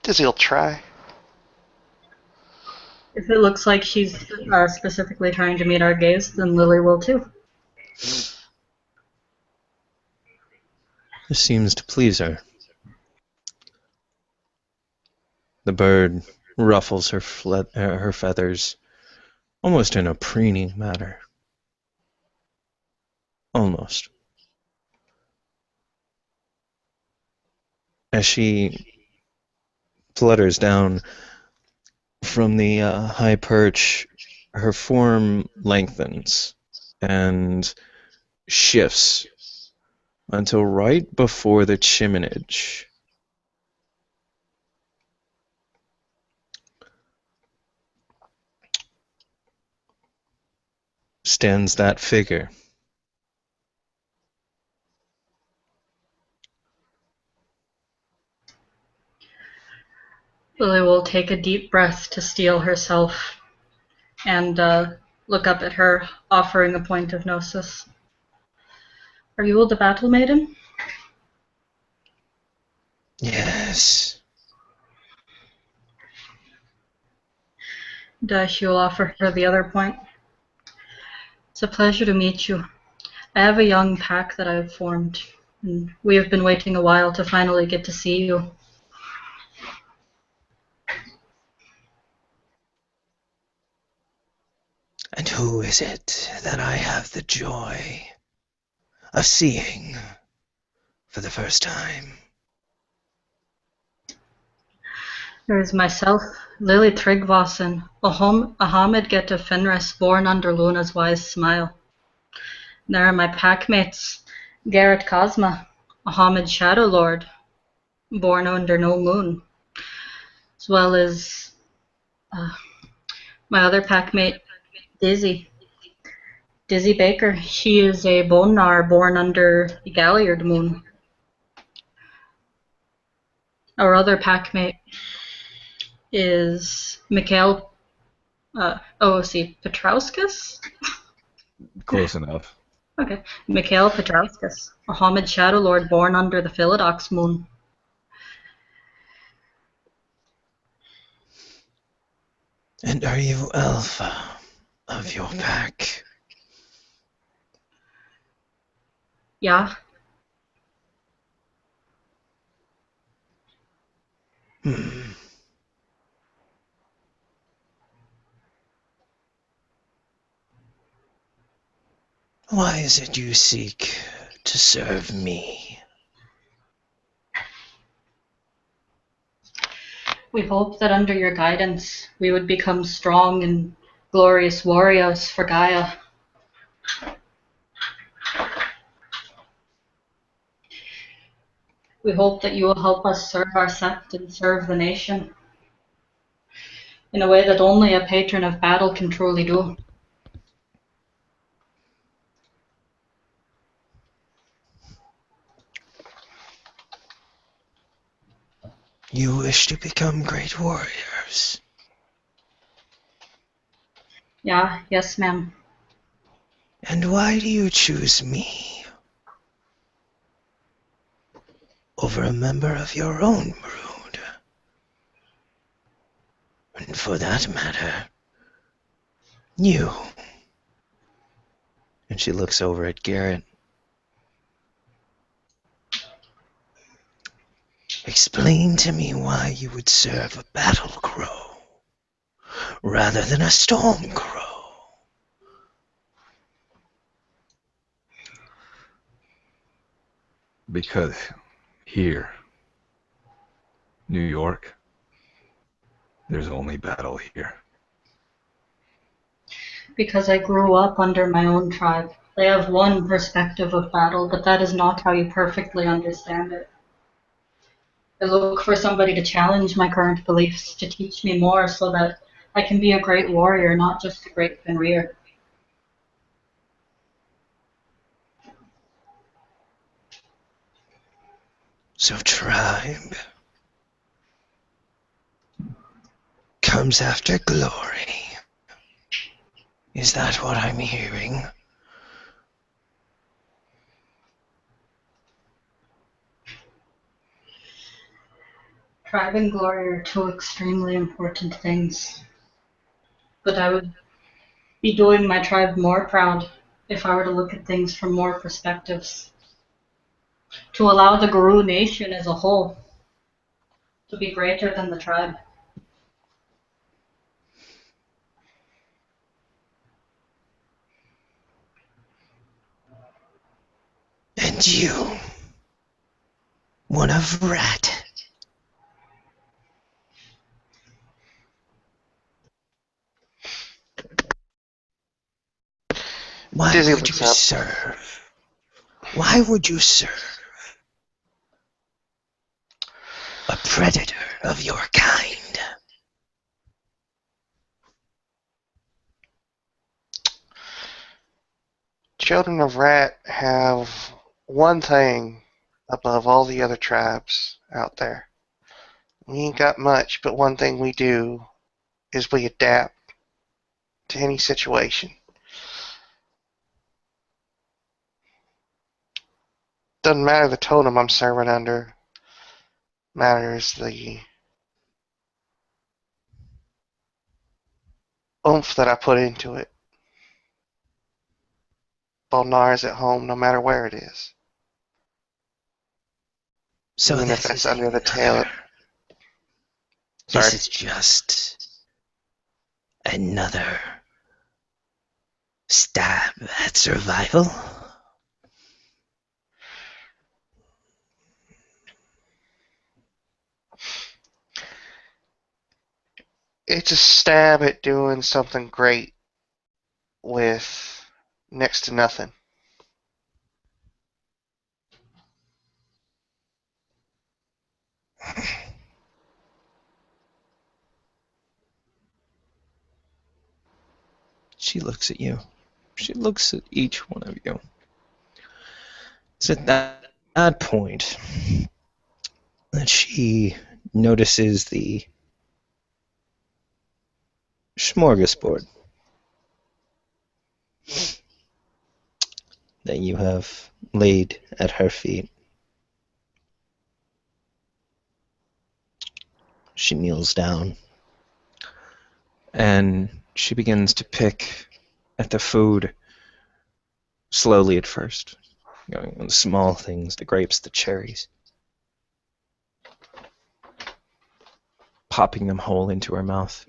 Dizzy'll try. If it looks like she's specifically trying to meet our gaze, then Lily will too. This seems to please her. The bird ruffles her feathers, almost in a preening manner. Almost. As she flutters down from the high perch, her form lengthens and shifts until right before the chiminage. Stands that figure. Lily will take a deep breath to steel herself and look up at her, offering a point of gnosis. Are you the battle maiden? Yes. And she will offer her the other point. It's a pleasure to meet you. I have a young pack that I've formed, and we have been waiting a while to finally get to see you. And who is it that I have the joy of seeing for the first time? There is myself, Lily Tryggvason, Ahmed Get of Fenris, born under Luna's wise smile. There are my packmates, Garrett Cosma, Ahmed Shadow Lord, born under no moon, as well as my other packmate, Dizzy. Dizzy Baker. She is a bone gnar born under the Galliard moon. Our other packmate is Mikhail Petrauskas? Close enough. Okay. Mikhail Petrauskas, a Homid Shadow Lord born under the Philodox moon. And are you alpha of your pack? Yeah. Hmm. Why is it you seek to serve me? We hope that under your guidance we would become strong and glorious warriors for Gaia. We hope that you will help us serve our sect and serve the nation in a way that only a patron of battle can truly do. You wish to become great warriors. Yeah, yes, ma'am. And why do you choose me over a member of your own brood? And for that matter, you. And she looks over at Garrett. Explain to me why you would serve a battle crow rather than a storm crow. Because here, New York, there's only battle here. Because I grew up under my own tribe. They have one perspective of battle, but that is not how you perfectly understand it. I look for somebody to challenge my current beliefs, to teach me more so that I can be a great warrior, not just a great Fenrir. So tribe comes after glory. Is that what I'm hearing? Tribe and glory are two extremely important things. But I would be doing my tribe more proud if I were to look at things from more perspectives. To allow the Guru nation as a whole to be greater than the tribe. And you, one of Rat. Why Dizzy would you looks up. serve? Why would you serve a predator of your kind? Children of Rat have one thing above all the other tribes out there. We ain't got much, but one thing we do is we adapt to any situation. Doesn't matter the totem I'm serving under. Matters the oomph that I put into it. Bone gnar is at home no matter where it is. So Even if this it's is under the tail. Sorry. This is just another stab at survival. It's a stab at doing something great with next to nothing. She looks at you. She looks at each one of you. It's at that point that she notices the smorgasbord that you have laid at her feet. She kneels down and she begins to pick at the food slowly at first, going on the small things, the grapes, the cherries, popping them whole into her mouth.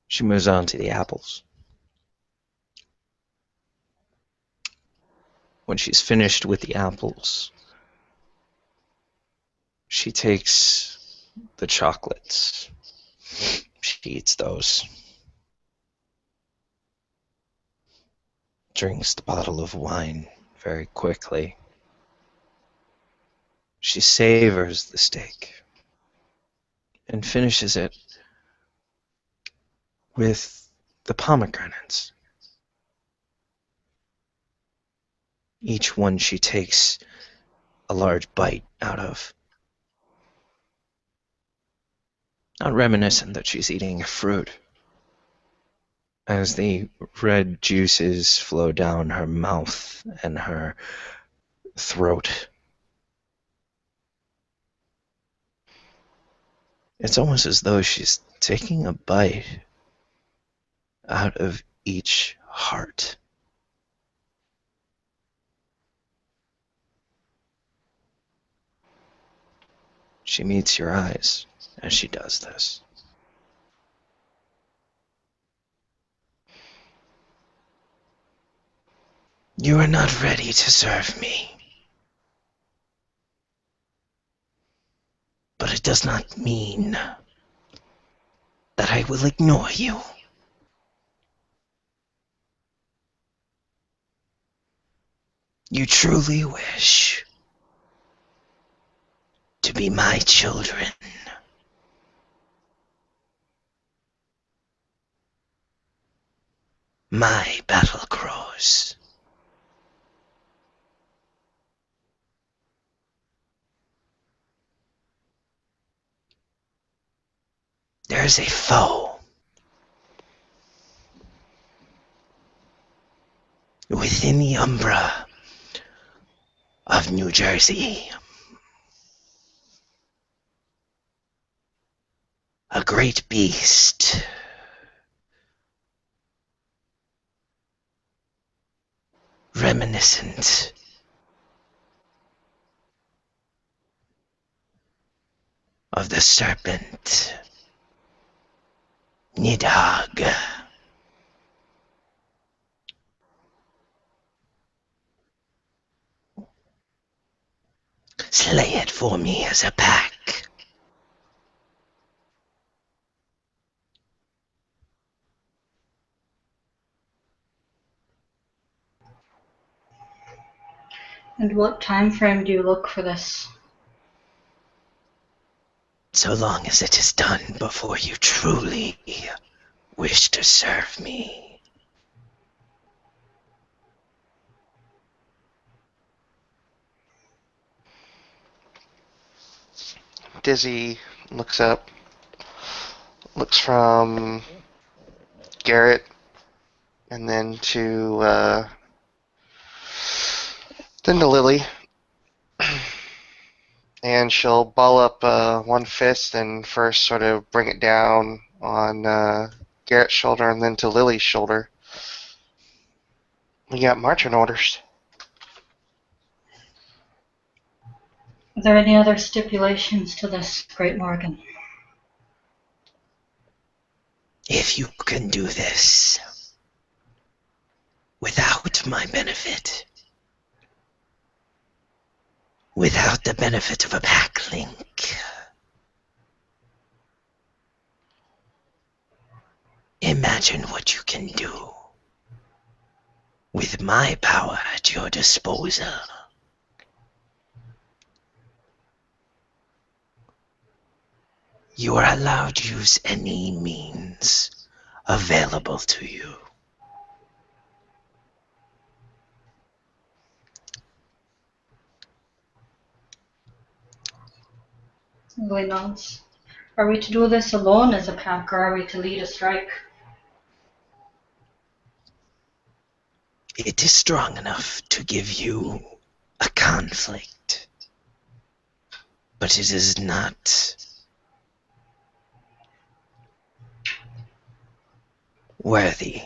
She moves on to the apples. When she's finished with the apples, she takes the chocolates. She eats those. Drinks the bottle of wine very quickly. She savors the steak and finishes it with the pomegranates. Each one she takes a large bite out of. Not reminiscent that she's eating a fruit. As the red juices flow down her mouth and her throat, it's almost as though she's taking a bite out of each heart. She meets your eyes as she does this. You are not ready to serve me. But it does not mean that I will ignore you. You truly wish to be my children. My battle crows. There is a foe within the umbra of New Jersey. A great beast. Reminiscent of the serpent Nidhogg. Slay it for me as a pack. And what time frame do you look for this? So long as it is done before you truly wish to serve me. Dizzy looks up, looks from Garrett, and then to Lily, and she'll ball up one fist and first sort of bring it down on Garrett's shoulder, and then to Lily's shoulder. We got marching orders. Are there any other stipulations to this, Great Morgan? If you can do this without my benefit, without the benefit of a pack link, imagine what you can do with my power at your disposal. You are allowed to use any means available to you. Lily nods. Are we to do this alone as a pack, or are we to lead a strike? It is strong enough to give you a conflict, but it is not worthy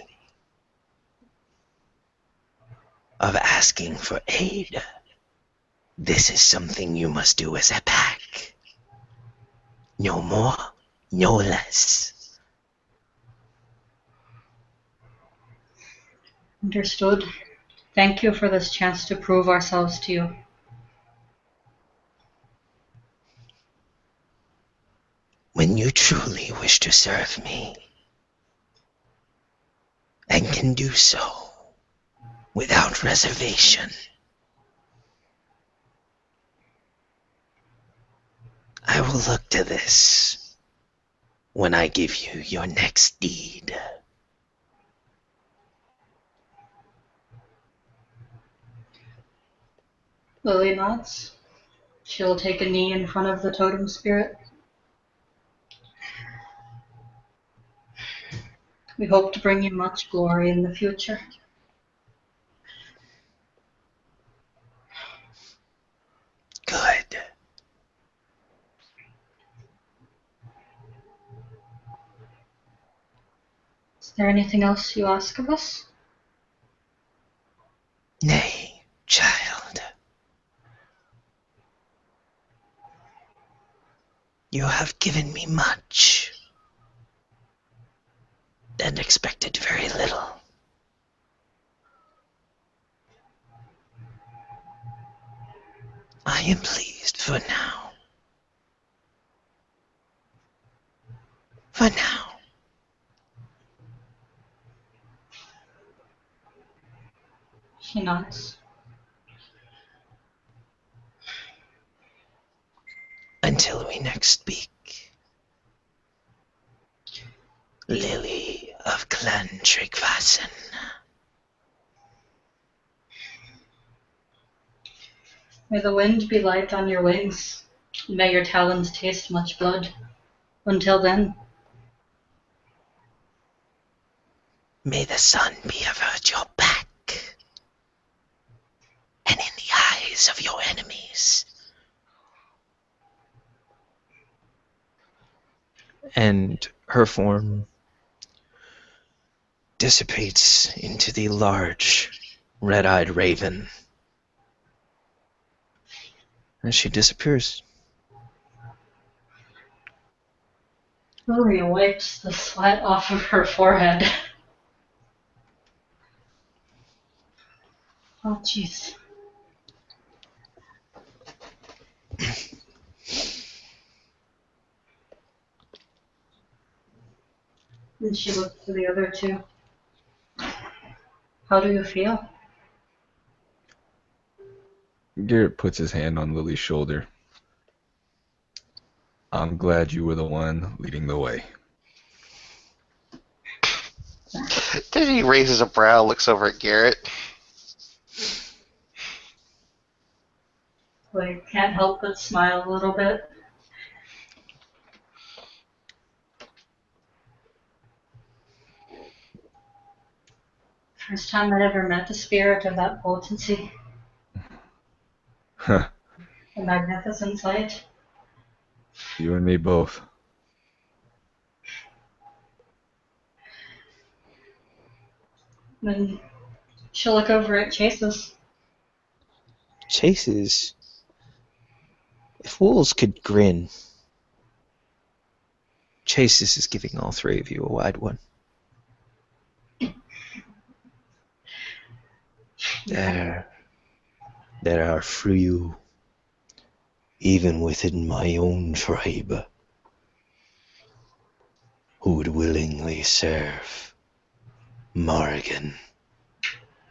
of asking for aid. This is something you must do as a pack. No more, no less. Understood. Thank you for this chance to prove ourselves to you. When you truly wish to serve me, and can do so without reservation, I will look to this when I give you your next deed. Lily nods. She'll take a knee in front of the totem spirit. We hope to bring you much glory in the future. Good. Is there anything else you ask of us? Nay, child. You have given me much, and expected very little. I am pleased for now. For now. She nods. Until we next speak. Lily of Clan Tryggvason. May the wind be light on your wings. May your talons taste much blood. Until then, May the sun be ever at your back, and in the eyes of your enemies. And her form dissipates into the large, red-eyed raven as she disappears. Lily wipes the sweat off of her forehead. Oh, jeez. And she looks to the other two. How do you feel? Garrett puts his hand on Lily's shoulder. I'm glad you were the one leading the way. Dizzy raises a brow, looks over at Garrett. I can't help but smile a little bit. First time I'd ever met a spirit of that potency. Huh. A magnificent sight. You and me both. Then she'll look over at Chase's. Chases. If wolves could grin, Chases is giving all three of you a wide one. There are few, even within my own tribe, who would willingly serve Morrigan,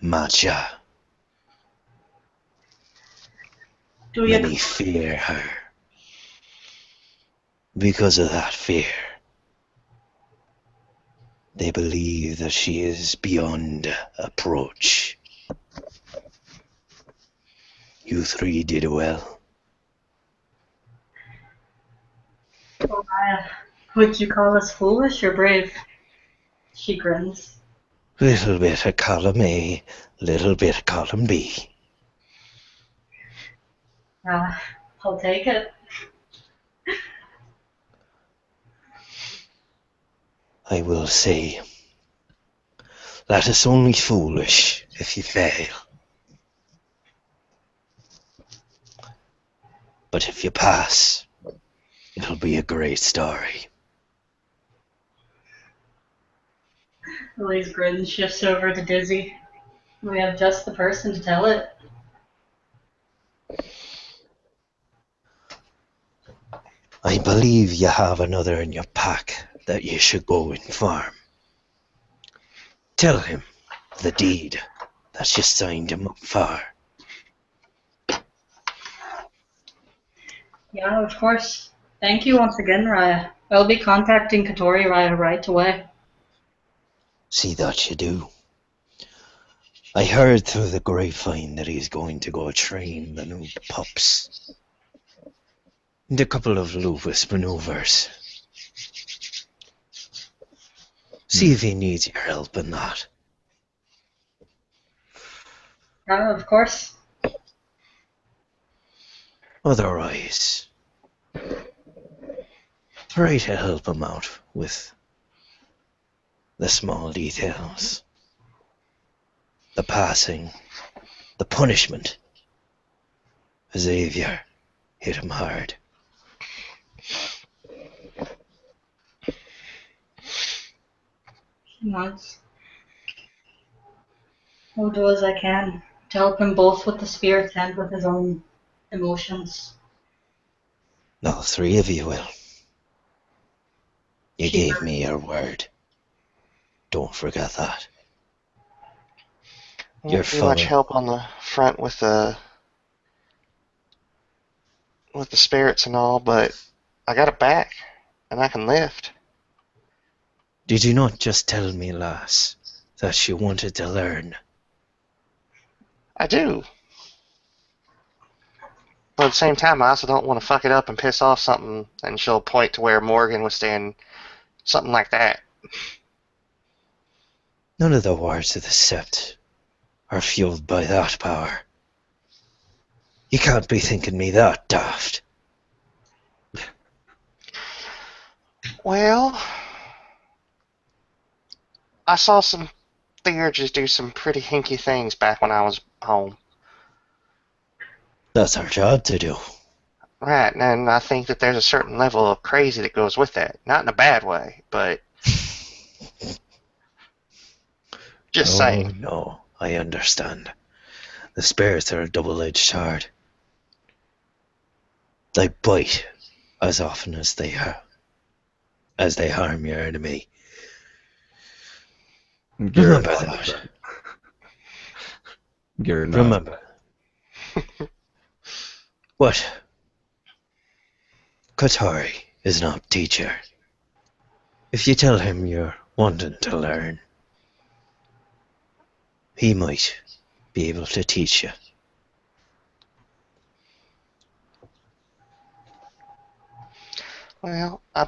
Matcha. Do you Many fear her. Because of that fear. They believe that she is beyond approach. You three did well. Would you call us foolish or brave? She grins. Little bit of column A, little bit of column B. I'll take it. I will say, that is only foolish if you fail. But if you pass, it'll be a great story. Lily's grin shifts over to Dizzy. We have just the person to tell it. I believe you have another in your pack that you should go inform. Tell him the deed that you signed him up for. Yeah, of course. Thank you once again, Raya. I'll be contacting Katori Raya right away. See that you do. I heard through the grapevine that he's going to go train the new pups. And a couple of Lupus maneuvers. See if he needs your help in that. Of course. Otherwise, try to help him out with the small details. The passing, the punishment. Xavier hit him hard. Once. I'll do as I can to help him both with the spirits and with his own emotions. All three of you will. You gave me your word. Don't forget that. Won't be much help on the front with the spirits and all, but I got it back, and I can lift. Did you not just tell me, lass, that you wanted to learn? I do. But at the same time, I also don't want to fuck it up and piss off something, and she'll point to where Morgan was standing, something like that. None of the words of the Sept are fueled by that power. You can't be thinking me that daft. Well, I saw some Theurges do some pretty hinky things back when I was home. That's our job to do. Right, and I think that there's a certain level of crazy that goes with that. Not in a bad way, but just saying. No, I understand. The spirits are a double-edged sword. They bite as often as they harm your enemy. Remember that. Remember. What? Katori is not teacher. If you tell him you're wanting to learn, he might be able to teach you. Well, I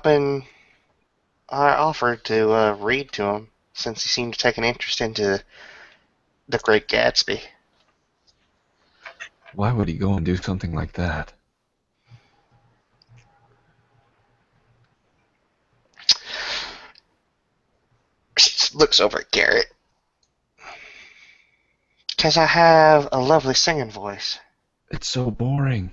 offered to read to him since he seemed to take an interest into The Great Gatsby. Why would he go and do something like that? She looks over at Garrett. Because I have a lovely singing voice. It's so boring.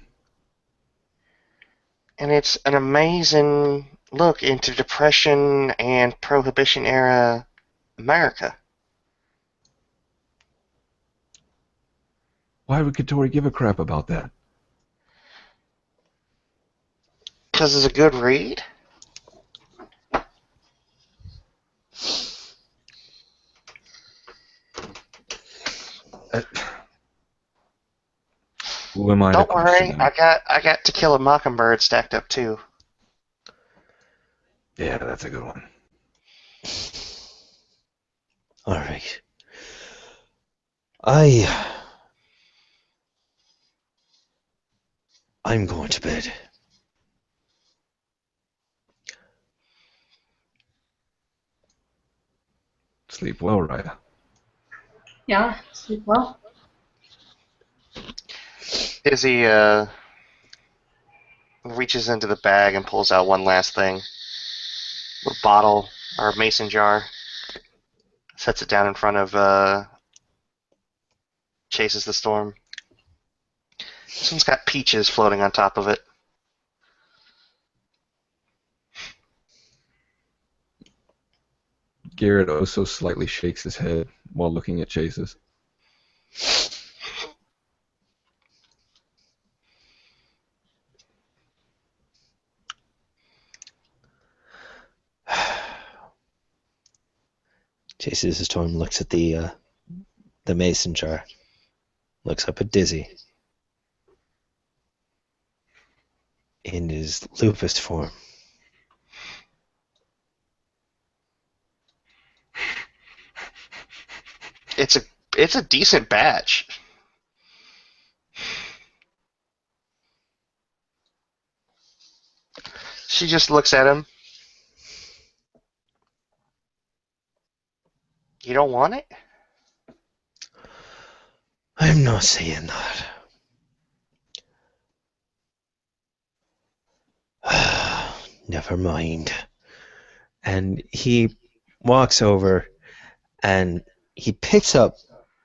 And it's an amazing look into Depression and Prohibition era America. Why would Katori give a crap about that? Because it's a good read. Who am I? Don't worry, I got To Kill a Mockingbird stacked up too. Yeah, that's a good one. All right. I'm going to bed. Sleep well, Raya. Yeah, sleep well. Izzy reaches into the bag and pulls out one last thing. A bottle or a mason jar. Sets it down in front of Chases the Storm. This one's got peaches floating on top of it. Garrett also slightly shakes his head while looking at Chases. Chases the Storm looks at the mason jar. Looks up at Dizzy. In his lupus form. It's a decent batch. She just looks at him. You don't want it? I'm not saying that. Never mind. And he walks over and he picks up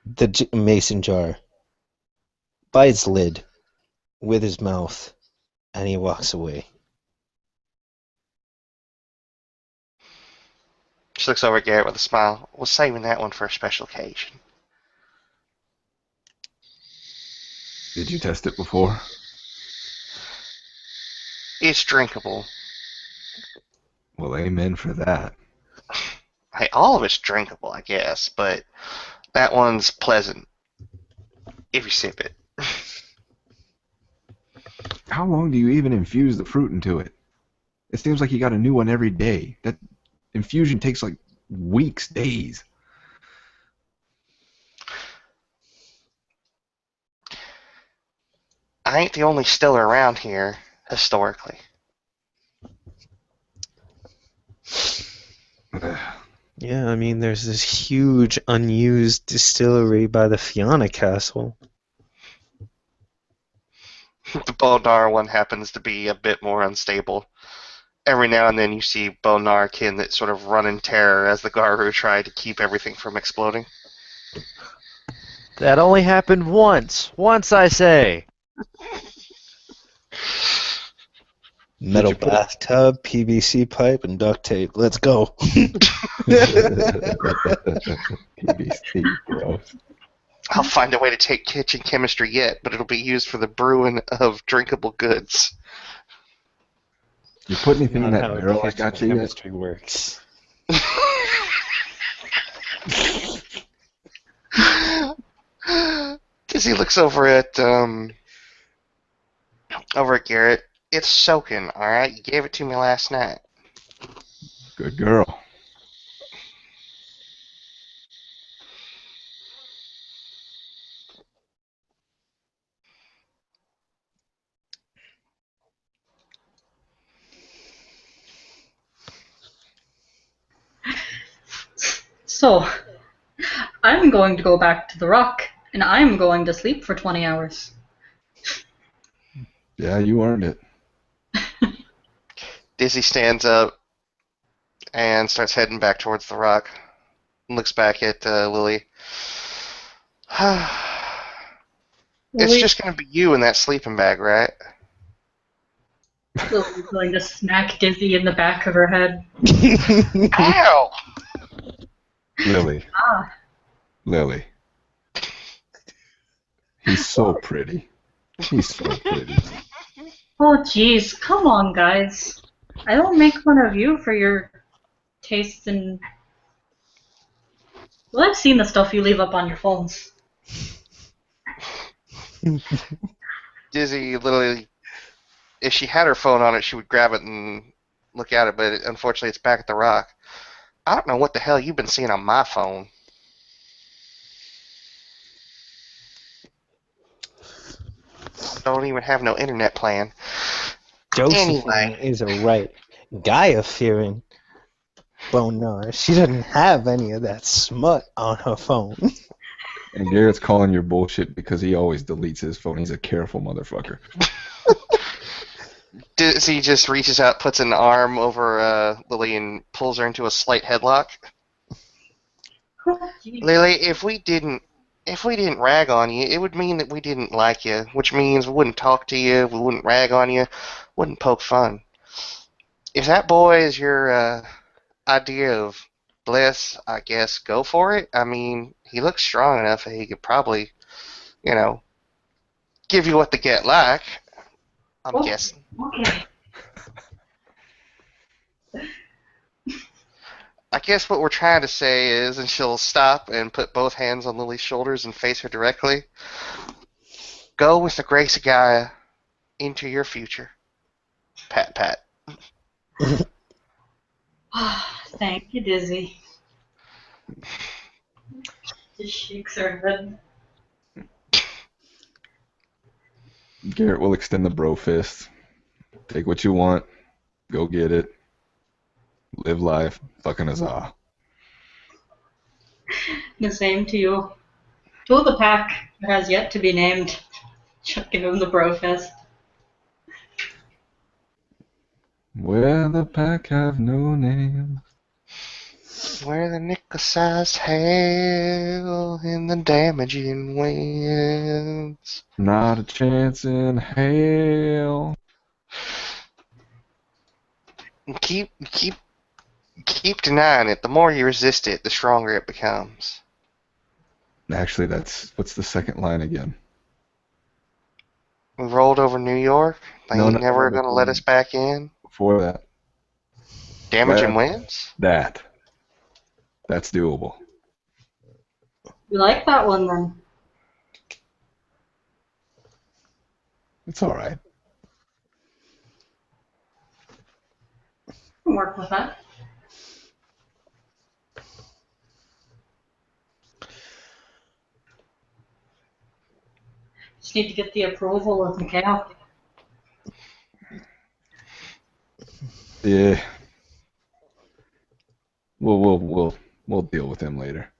the mason jar by its lid with his mouth and he walks away. She looks over at Garrett with a smile. We're saving that one for a special occasion. Did you test it before? It's drinkable. Well, amen for that. Hey, all of it's drinkable, I guess, but that one's pleasant if you sip it. How long do you even infuse the fruit into it? It seems like you got a new one every day. That infusion takes like weeks, days. I ain't the only stiller around here, historically. Yeah, I mean, there's this huge unused distillery by the Fianna Castle. The Bonar one happens to be a bit more unstable. Every now and then you see Bonarkin that sort of run in terror as the Garu try to keep everything from exploding. That only happened once. Once, I say. Metal you put- bathtub, PVC pipe, and duct tape. Let's go. PVC, gross. I'll find a way to take kitchen chemistry yet, but it'll be used for the brewing of drinkable goods. You put anything in Not that how barrel I got you yet? chemistry works. Dizzy looks over at Garrett. It's soaking, alright? You gave it to me last night. Good girl. So, I'm going to go back to the rock, and I'm going to sleep for 20 hours. Yeah, you earned it. Dizzy stands up and starts heading back towards the rock. And looks back at Lily. It's Lily- just going to be you in that sleeping bag, right? Lily's going to smack Dizzy in the back of her head. Ow! Lily. Ah. Lily. He's so pretty. He's so pretty. Oh, jeez. Come on, guys. I don't make fun of you for your tastes in... Well, I've seen the stuff you leave up on your phones. Dizzy literally, if she had her phone on it, she would grab it and look at it, but unfortunately it's back at the Rock. I don't know what the hell you've been seeing on my phone. Don't even have no internet plan. Josephine Anyway. is a right Gaia-fearing boner. She doesn't have any of that smut on her phone. And Garrett's calling your bullshit because he always deletes his phone. He's a careful motherfucker. So he just reaches out, puts an arm over Lily, and pulls her into a slight headlock. Lily, if we didn't rag on you, it would mean that we didn't like you, which means we wouldn't talk to you, we wouldn't rag on you, wouldn't poke fun. If that boy is your idea of bliss, I guess go for it. I mean, he looks strong enough that he could probably, give you what the get like. I'm guessing. Okay. I guess what we're trying to say is, and she'll stop and put both hands on Lily's shoulders and face her directly, go with the grace of Gaia into your future. Pat, pat. Thank you, Dizzy. Just shakes her head. Garrett will extend the bro fist. Take what you want. Go get it. Live life. Fucking huzzah. The same to you. To the pack that has yet to be named. She'll give him the bro fist. Where the pack have no name. Where the nickel-sized hail and the damaging winds. Not a chance in hell. Keep denying it. The more you resist it, the stronger it becomes. Actually, what's the second line again? We rolled over New York. They No, ain't no, never no, gonna let us back in. Before that. Damaging winds? That's doable. You like that one then? It's alright. Can work with that. Just need to get the approval of Mikhail. Yeah. We'll deal with him later.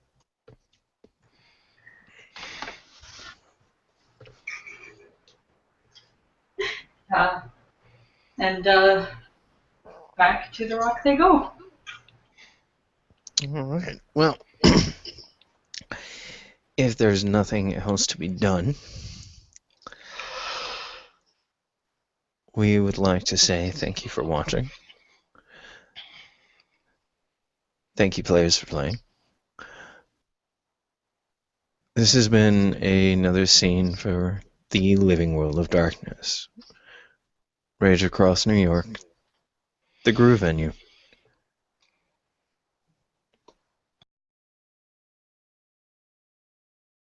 And back to the Rock they go. All right. Well, if there's nothing else to be done, we would like to say thank you for watching. Thank you, players, for playing. This has been another scene for the Living World of Darkness. Rage Across New York, the Groove Venue.